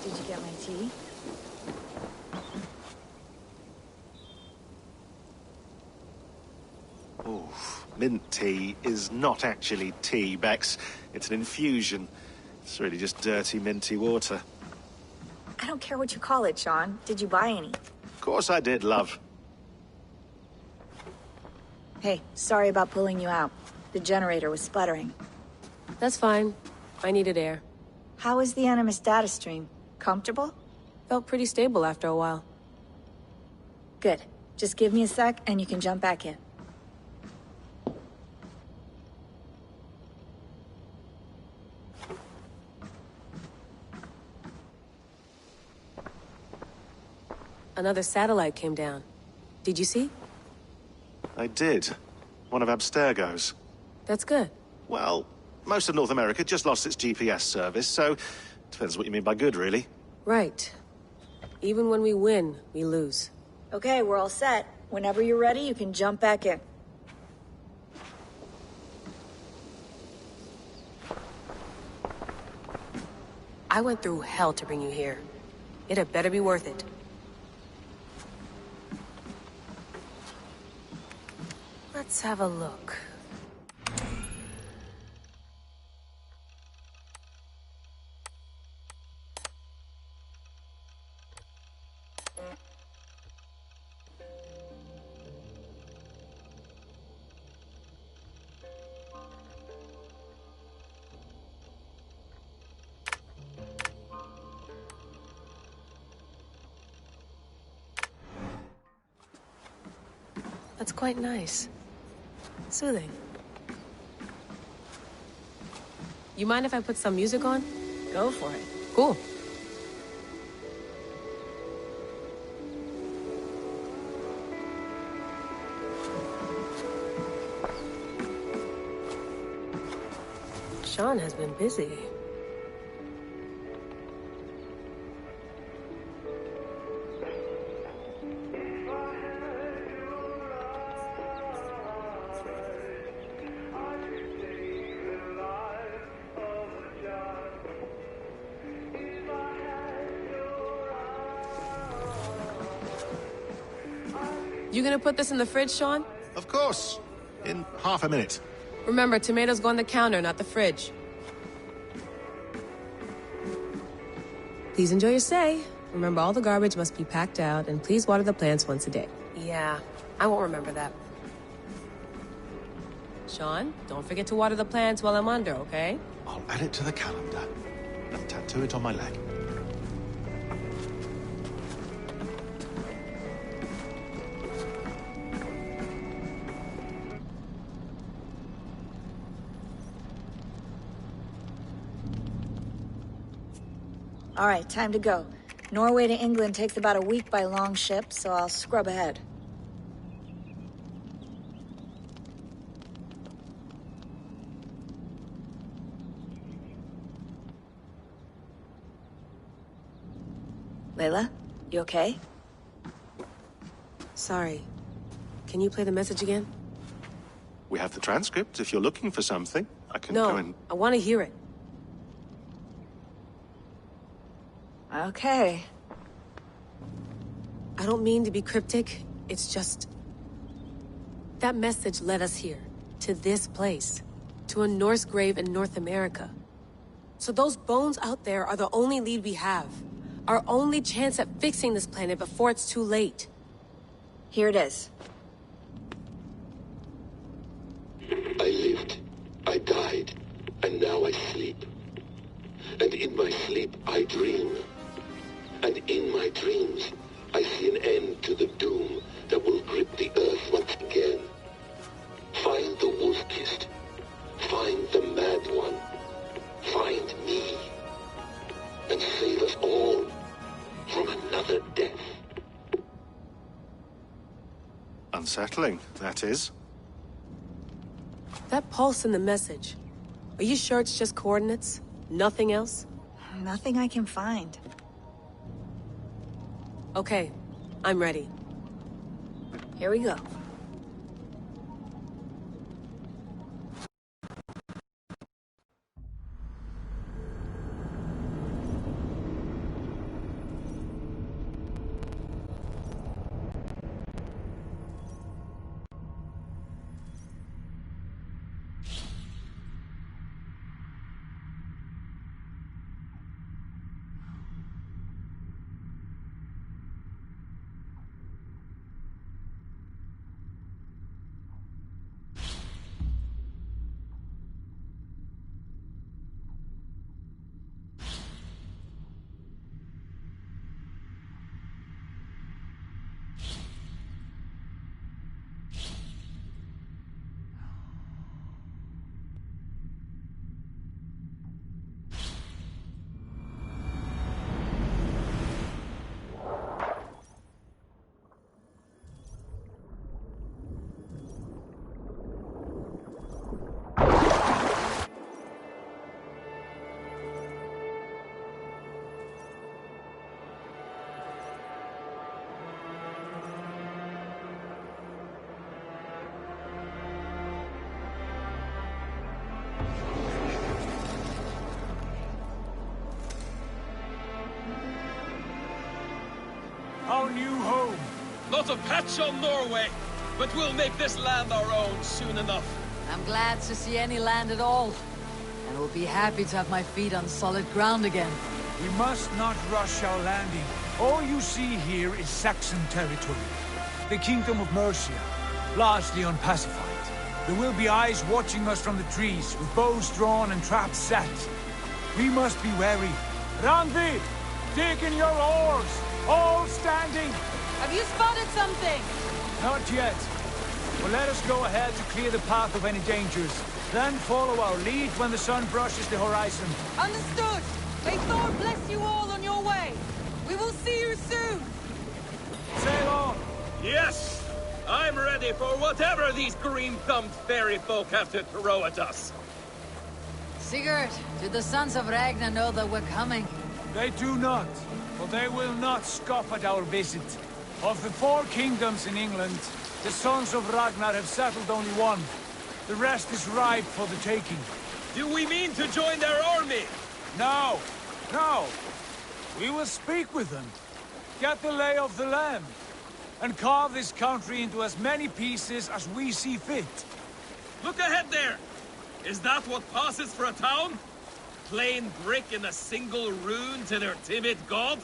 Did you get my tea? Mint tea is not actually tea, Bex. It's an infusion. It's really just dirty, minty water. I don't care what you call it, Sean. Did you buy any? Of course I did, love. Hey, sorry about pulling you out. The generator was sputtering. That's fine. I needed air. How was the Animus data stream? Comfortable? Felt pretty stable after a while. Good. Just give me a sec and you can jump back in. Another satellite came down. Did you see? I did. One of Abstergo's. That's good. Well, most of North America just lost its GPS service, so depends what you mean by good, really. Right. Even when we win, we lose. Okay, we're all set. Whenever you're ready, you can jump back in. I went through hell to bring you here. It had better be worth it. Let's have a look. That's quite nice. Soothing. You mind if I put some music on? Go for it. Cool. Sean has been busy. You gonna put this in the fridge, Sean? Of course. In half a minute. Remember, tomatoes go on the counter, not the fridge. Please enjoy your stay. Remember, all the garbage must be packed out, and please water the plants once a day. Yeah, I won't remember that. Sean, don't forget to water the plants while I'm under, okay? I'll add it to the calendar and tattoo it on my leg. All right, time to go. Norway to England takes about a week by long ship, so I'll scrub ahead. Layla, you okay? Sorry. Can you play the message again? We have the transcript. If you're looking for something, I can No, go and... I want to hear it. Okay. I don't mean to be cryptic. It's just... that message led us here. To this place. To a Norse grave in North America. So those bones out there are the only lead we have. Our only chance at fixing this planet before it's too late. Here it is. I lived, I died, and now I sleep. And in my sleep I dream. And in my dreams I see an end to the doom that will grip the earth once again. Find the wolf-kissed. Find the mad one. Find me. And save us all from another death. Unsettling, that is. That pulse in the message. Are you sure it's just coordinates? Nothing else? Nothing I can find. Okay, I'm ready. Here we go. Our new home. Not a patch on Norway, but we'll make this land our own soon enough. I'm glad to see any land at all. And will be happy to have my feet on solid ground again. We must not rush our landing. All you see here is Saxon territory. The Kingdom of Mercia, largely unpacified. There will be eyes watching us from the trees, with bows drawn and traps set. We must be wary. Randvi, dig in your oars! All standing! Have you spotted something? Not yet. But let us go ahead to clear the path of any dangers. Then follow our lead when the sun brushes the horizon. Understood! May Thor bless you all on your way! We will see you soon! Sail on! Yes! I'm ready for whatever these green-thumbed fairy folk have to throw at us. Sigurd, do the sons of Ragnar know that we're coming? They do not, but they will not scoff at our visit. Of the 4 kingdoms in England, the sons of Ragnar have settled only one. The rest is ripe for the taking. Do we mean to join their army? No, no. We will speak with them, get the lay of the land, and carve this country into as many pieces as we see fit. Look ahead there! Is that what passes for a town? Plain brick in a single rune to their timid god?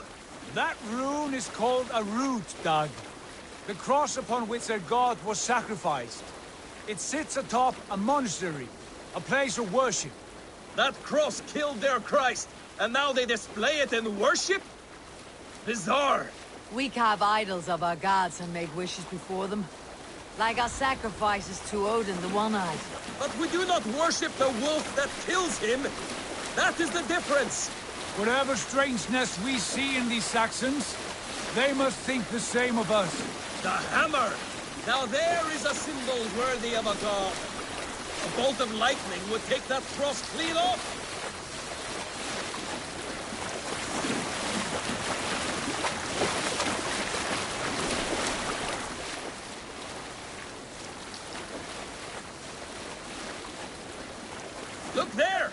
That rune is called a root, Dag. The cross upon which their god was sacrificed. It sits atop a monastery, a place of worship. That cross killed their Christ, and now they display it in worship? Bizarre. We carve idols of our gods and make wishes before them. Like our sacrifices to Odin, the One-Eyed. But we do not worship the wolf that kills him! That is the difference! Whatever strangeness we see in these Saxons, they must think the same of us. The hammer! Now there is a symbol worthy of a god. A bolt of lightning would take that cross clean off! Look there!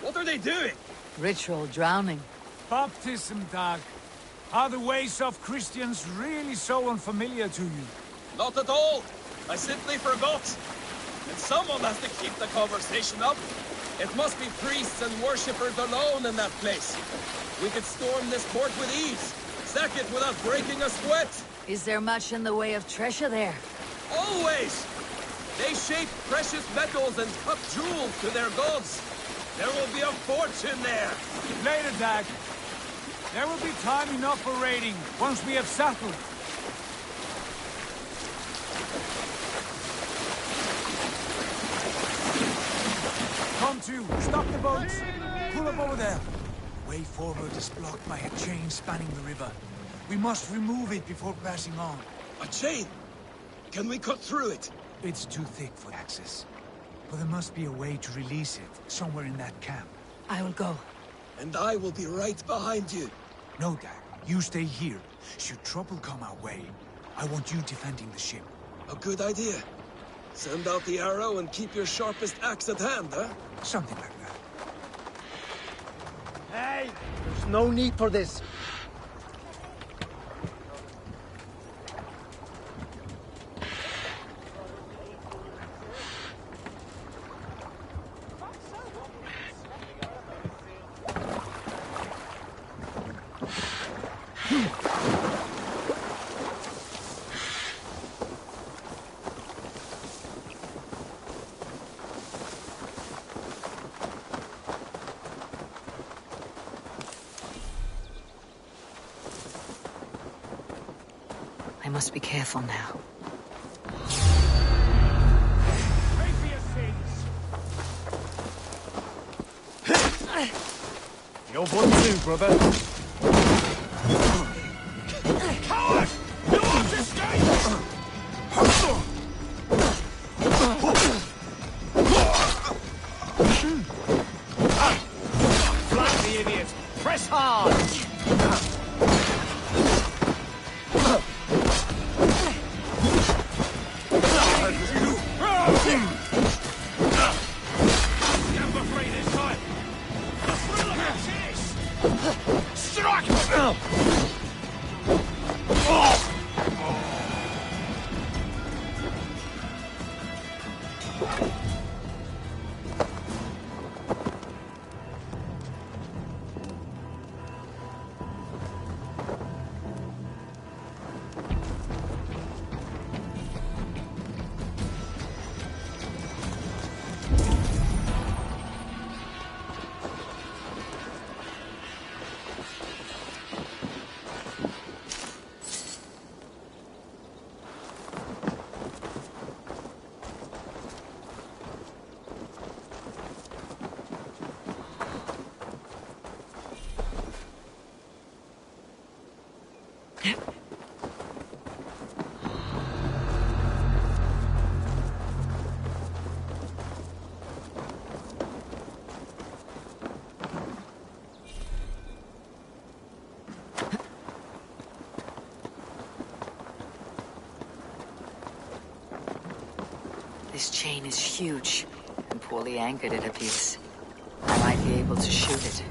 What are they doing? Ritual drowning. Baptism, Dag. Are the ways of Christians really so unfamiliar to you? Not at all. I simply forgot. And someone has to keep the conversation up. It must be priests and worshippers alone in that place. We could storm this port with ease. Sack it without breaking a sweat. Is there much in the way of treasure there? Always! They shape precious metals and cut jewels to their gods. There will be a fortune there. Later, Dag. There will be time enough for raiding, once we have settled. Come to, stop the boats. Pull up over there. Way forward is blocked by a chain spanning the river. We must remove it before passing on. A chain? Can we cut through it? It's too thick for access. But there must be a way to release it, somewhere in that camp. I will go. And I will be right behind you. No, Dag. You stay here. Should trouble come our way, I want you defending the ship. A good idea. Send out the arrow and keep your sharpest axe at hand, huh? Something like that. Hey! There's no need for this. I must be careful now. You're one too, brother. Coward! You won't escape! Flank the idiot! Press hard! This chain is huge, and poorly anchored it appears. I might be able to shoot it.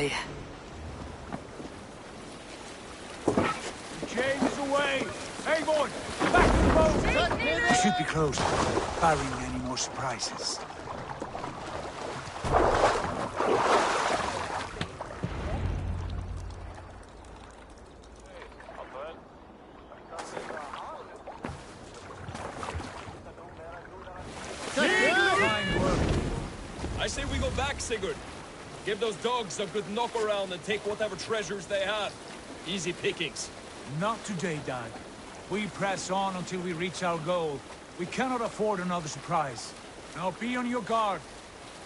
quickly. The chain is away! Hey, boy! Back to the boat! We should be close, barring any more surprises. I say we go back, Sigurd. Give those dogs a good knock around and take whatever treasures they have. Easy pickings. Not today, Dad. We press on until we reach our goal. We cannot afford another surprise. Now be on your guard.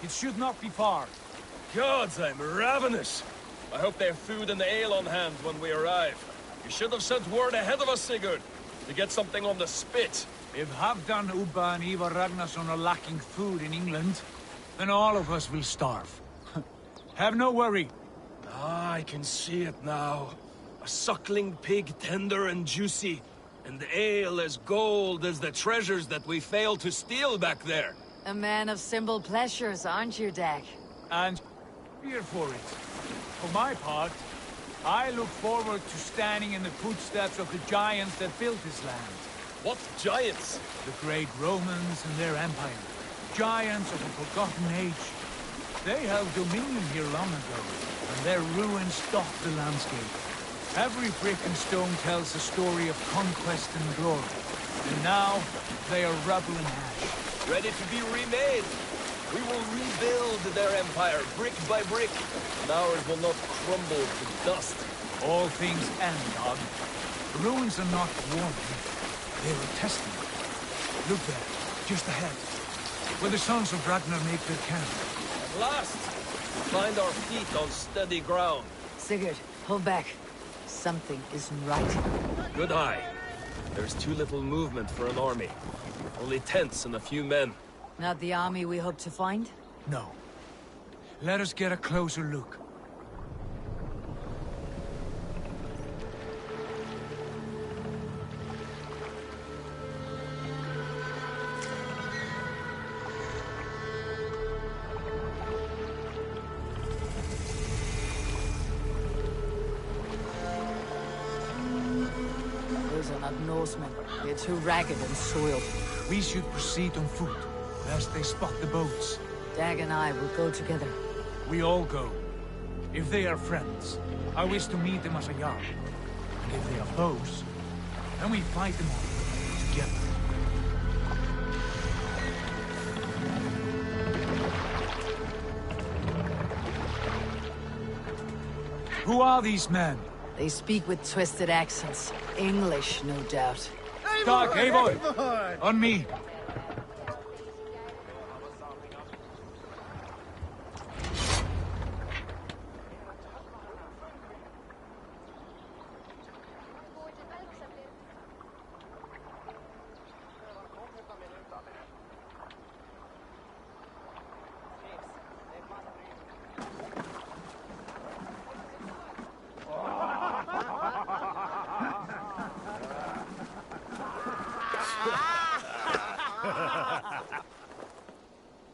It should not be far. Gods, I'm ravenous. I hope they have food and ale on hand when we arrive. You should have sent word ahead of us, Sigurd, to get something on the spit. If Halfdan, Ubba and Ivar Ragnarsson are lacking food in England, then all of us will starve. Have no worry. Ah, I can see it now. A suckling pig, tender and juicy, and ale as gold as the treasures that we failed to steal back there. A man of simple pleasures, aren't you, Dag? And here for it. For my part, I look forward to standing in the footsteps of the giants that built this land. What giants? The great Romans and their empire. Giants of a forgotten age. They held dominion here long ago, and their ruins dot the landscape. Every brick and stone tells a story of conquest and glory. And now, they are rubble and ash. Ready to be remade. We will rebuild their empire, brick by brick, and ours will not crumble to dust. All things end, Dog. The ruins are not warning. They are a testament. Look there, just ahead, where the sons of Ragnar make their camp. At last, we find our feet on steady ground. Sigurd, hold back. Something isn't right. Good eye. There's too little movement for an army. Only tents and a few men. Not the army we hope to find? No. Let us get a closer look. Those are not Norsemen. They're too ragged and soiled. We should proceed on foot, lest they spot the boats. Dag and I will go together. We all go. If they are friends, I wish to meet them as a Jarl. And if they are foes, then we fight them all together. Who are these men? They speak with twisted accents. English, no doubt. Dag, Eivor! On me!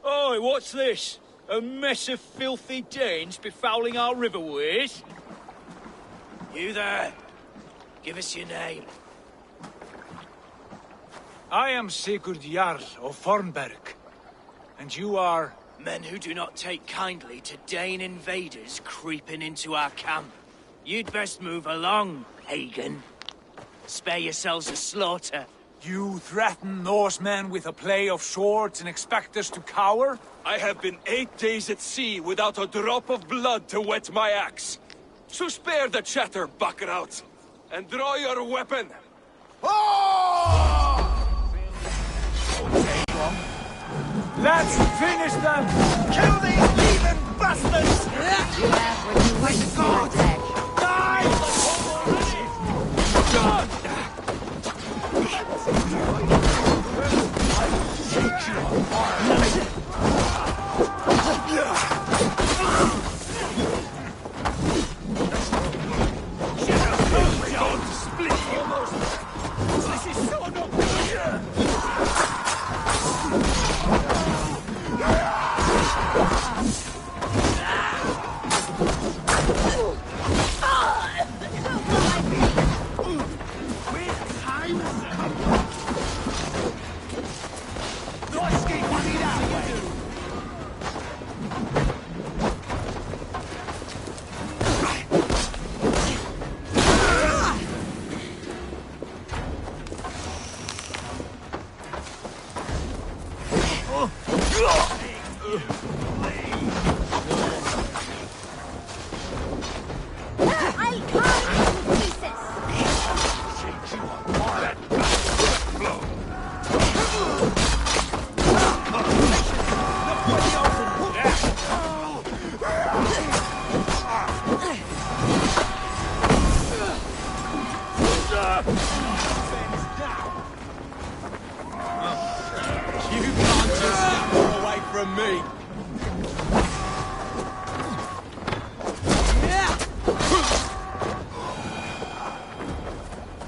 Oi, what's this? A mess of filthy Danes befouling our riverways? You there? Give us your name. I am Sigurd Jarl of Fornberg. And you are? Men who do not take kindly to Dane invaders creeping into our camp. You'd best move along, pagan. Spare yourselves a slaughter. You threaten Norsemen with a play of swords and expect us to cower? I have been 8 days at sea without a drop of blood to wet my axe. So spare the chatter, Buckerout, and draw your weapon. Let's finish them! Kill these heathen bastards! You have what you wish for, Dag. You can't just step away from me!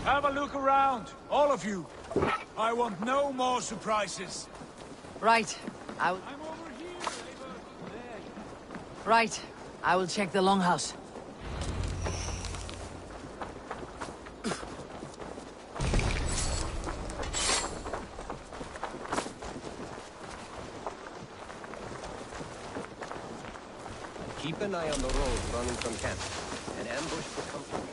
Have a look around, all of you. I want no more surprises. Right. I'm over here, Right. I will check the longhouse. Keep an eye on the road running from camp. An ambush will come from you.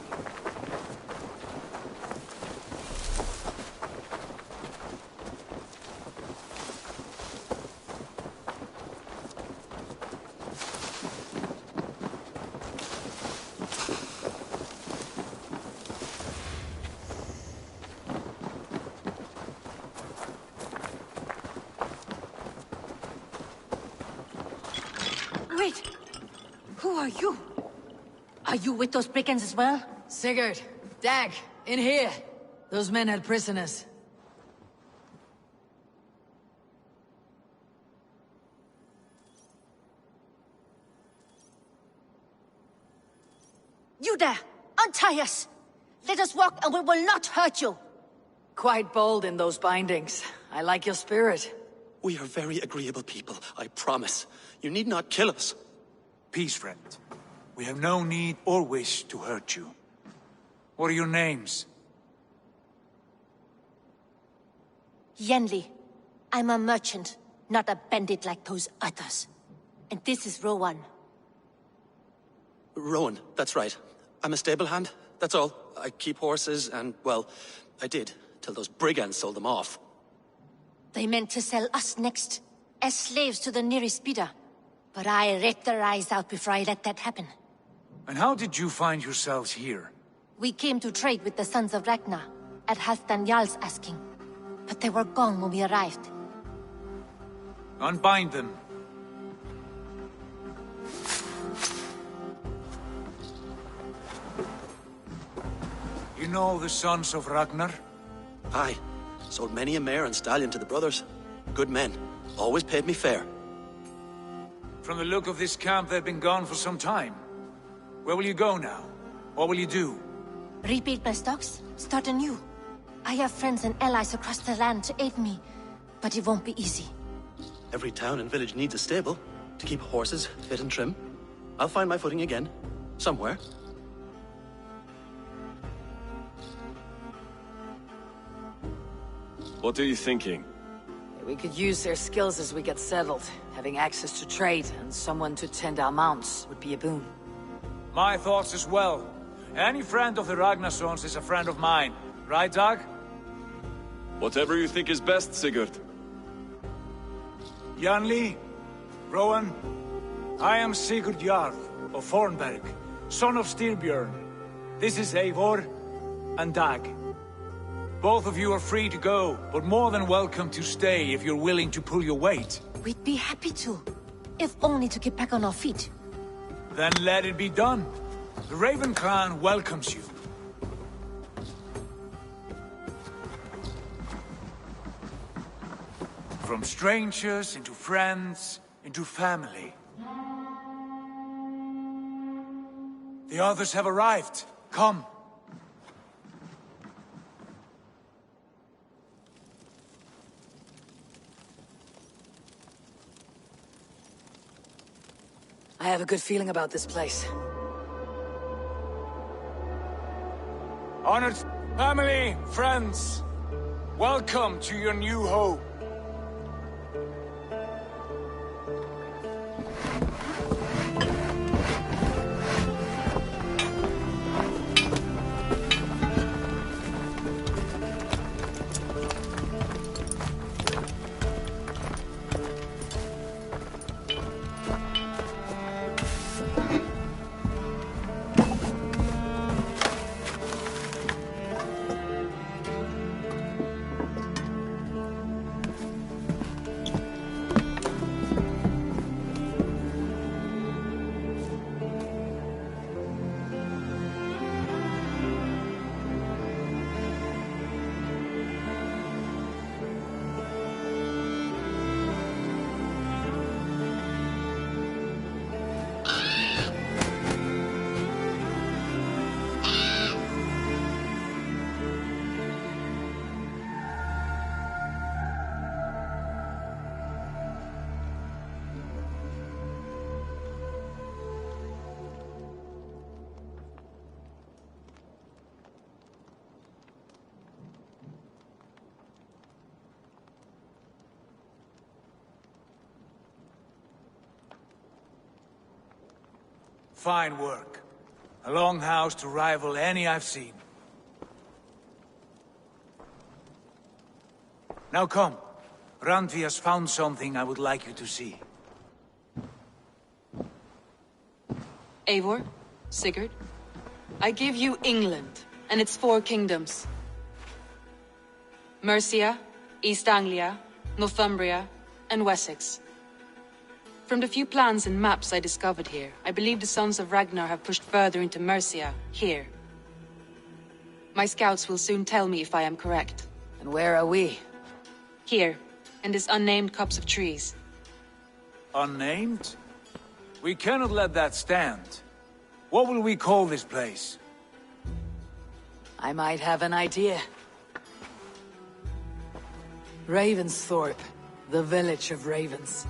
Wait! Who are you? Are you with those brigands as well? Sigurd, Dag, in here. Those men had prisoners. You there! Untie us! Let us walk and we will not hurt you! Quite bold in those bindings. I like your spirit. We are very agreeable people, I promise. You need not kill us. Peace, friend. We have no need or wish to hurt you. What are your names? Yenli. I'm a merchant, not a bandit like those others. And this is Rowan. Rowan, that's right. I'm a stable hand, that's all. I keep horses and, well, I did, till those brigands sold them off. They meant to sell us next, as slaves to the nearest bidder. But I ripped their eyes out before I let that happen. And how did you find yourselves here? We came to trade with the Sons of Ragnar, at Halfdan Jarl's asking. But they were gone when we arrived. Unbind them. You know the Sons of Ragnar? Aye. Sold many a mare and stallion to the brothers. Good men. Always paid me fair. From the look of this camp, they've been gone for some time. Where will you go now? What will you do? Rebuild my stocks, start anew. I have friends and allies across the land to aid me, but it won't be easy. Every town and village needs a stable to keep horses fit and trim. I'll find my footing again. Somewhere. What are you thinking? We could use their skills as we get settled. Having access to trade and someone to tend our mounts would be a boon. My thoughts as well. Any friend of the Ragnarsons is a friend of mine. Right, Dag? Whatever you think is best, Sigurd. Janli, Rowan, I am Sigurd Jarl of Fornberg, son of Styrbjörn. This is Eivor and Dag. Both of you are free to go, but more than welcome to stay if you're willing to pull your weight. We'd be happy to, if only to get back on our feet. Then let it be done. The Raven Clan welcomes you. From strangers into friends, into family. The others have arrived. Come. I have a good feeling about this place. Honored family, friends, welcome to your new home. Fine work. A longhouse to rival any I've seen. Now come. Randvi has found something I would like you to see. Eivor, Sigurd, I give you England and its 4 kingdoms. Mercia, East Anglia, Northumbria, and Wessex. From the few plans and maps I discovered here, I believe the Sons of Ragnar have pushed further into Mercia, here. My scouts will soon tell me if I am correct. And where are we? Here, in this unnamed copse of trees. Unnamed? We cannot let that stand. What will we call this place? I might have an idea. Ravensthorpe, the village of ravens.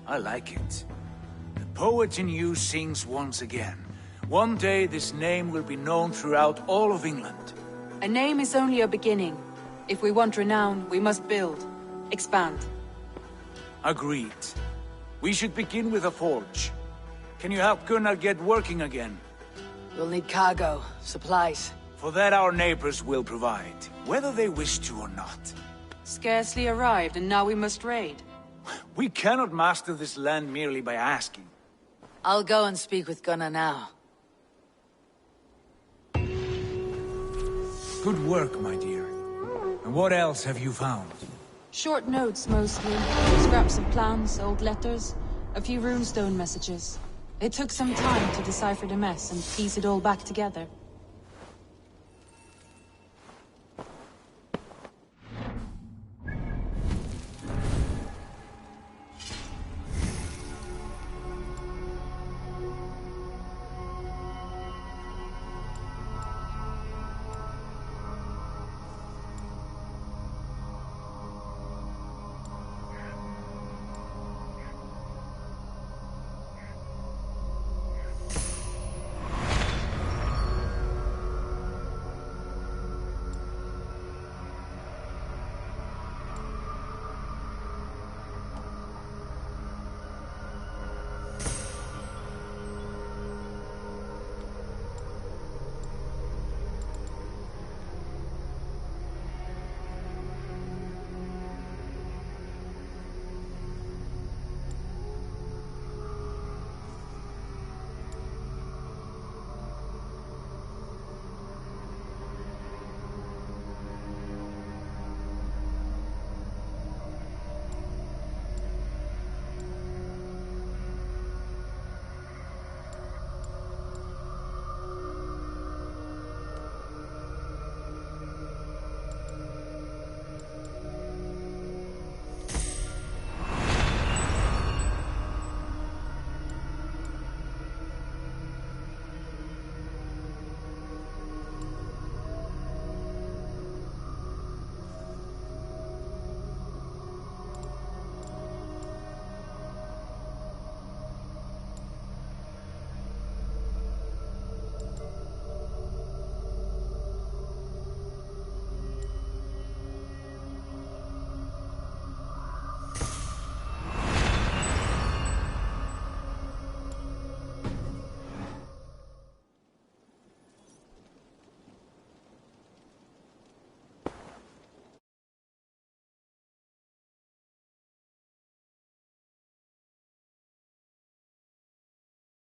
I like it. The poet in you sings once again. One day this name will be known throughout all of England. A name is only a beginning. If we want renown, we must build, expand. Agreed. We should begin with a forge. Can you help Gunnar get working again? We'll need cargo, supplies. For that our neighbors will provide, whether they wish to or not. Scarcely arrived, and now we must raid. We cannot master this land merely by asking. I'll go and speak with Gunnar now. Good work, my dear. And what else have you found? Short notes, mostly. Scraps of plans, old letters, a few runestone messages. It took some time to decipher the mess and piece it all back together.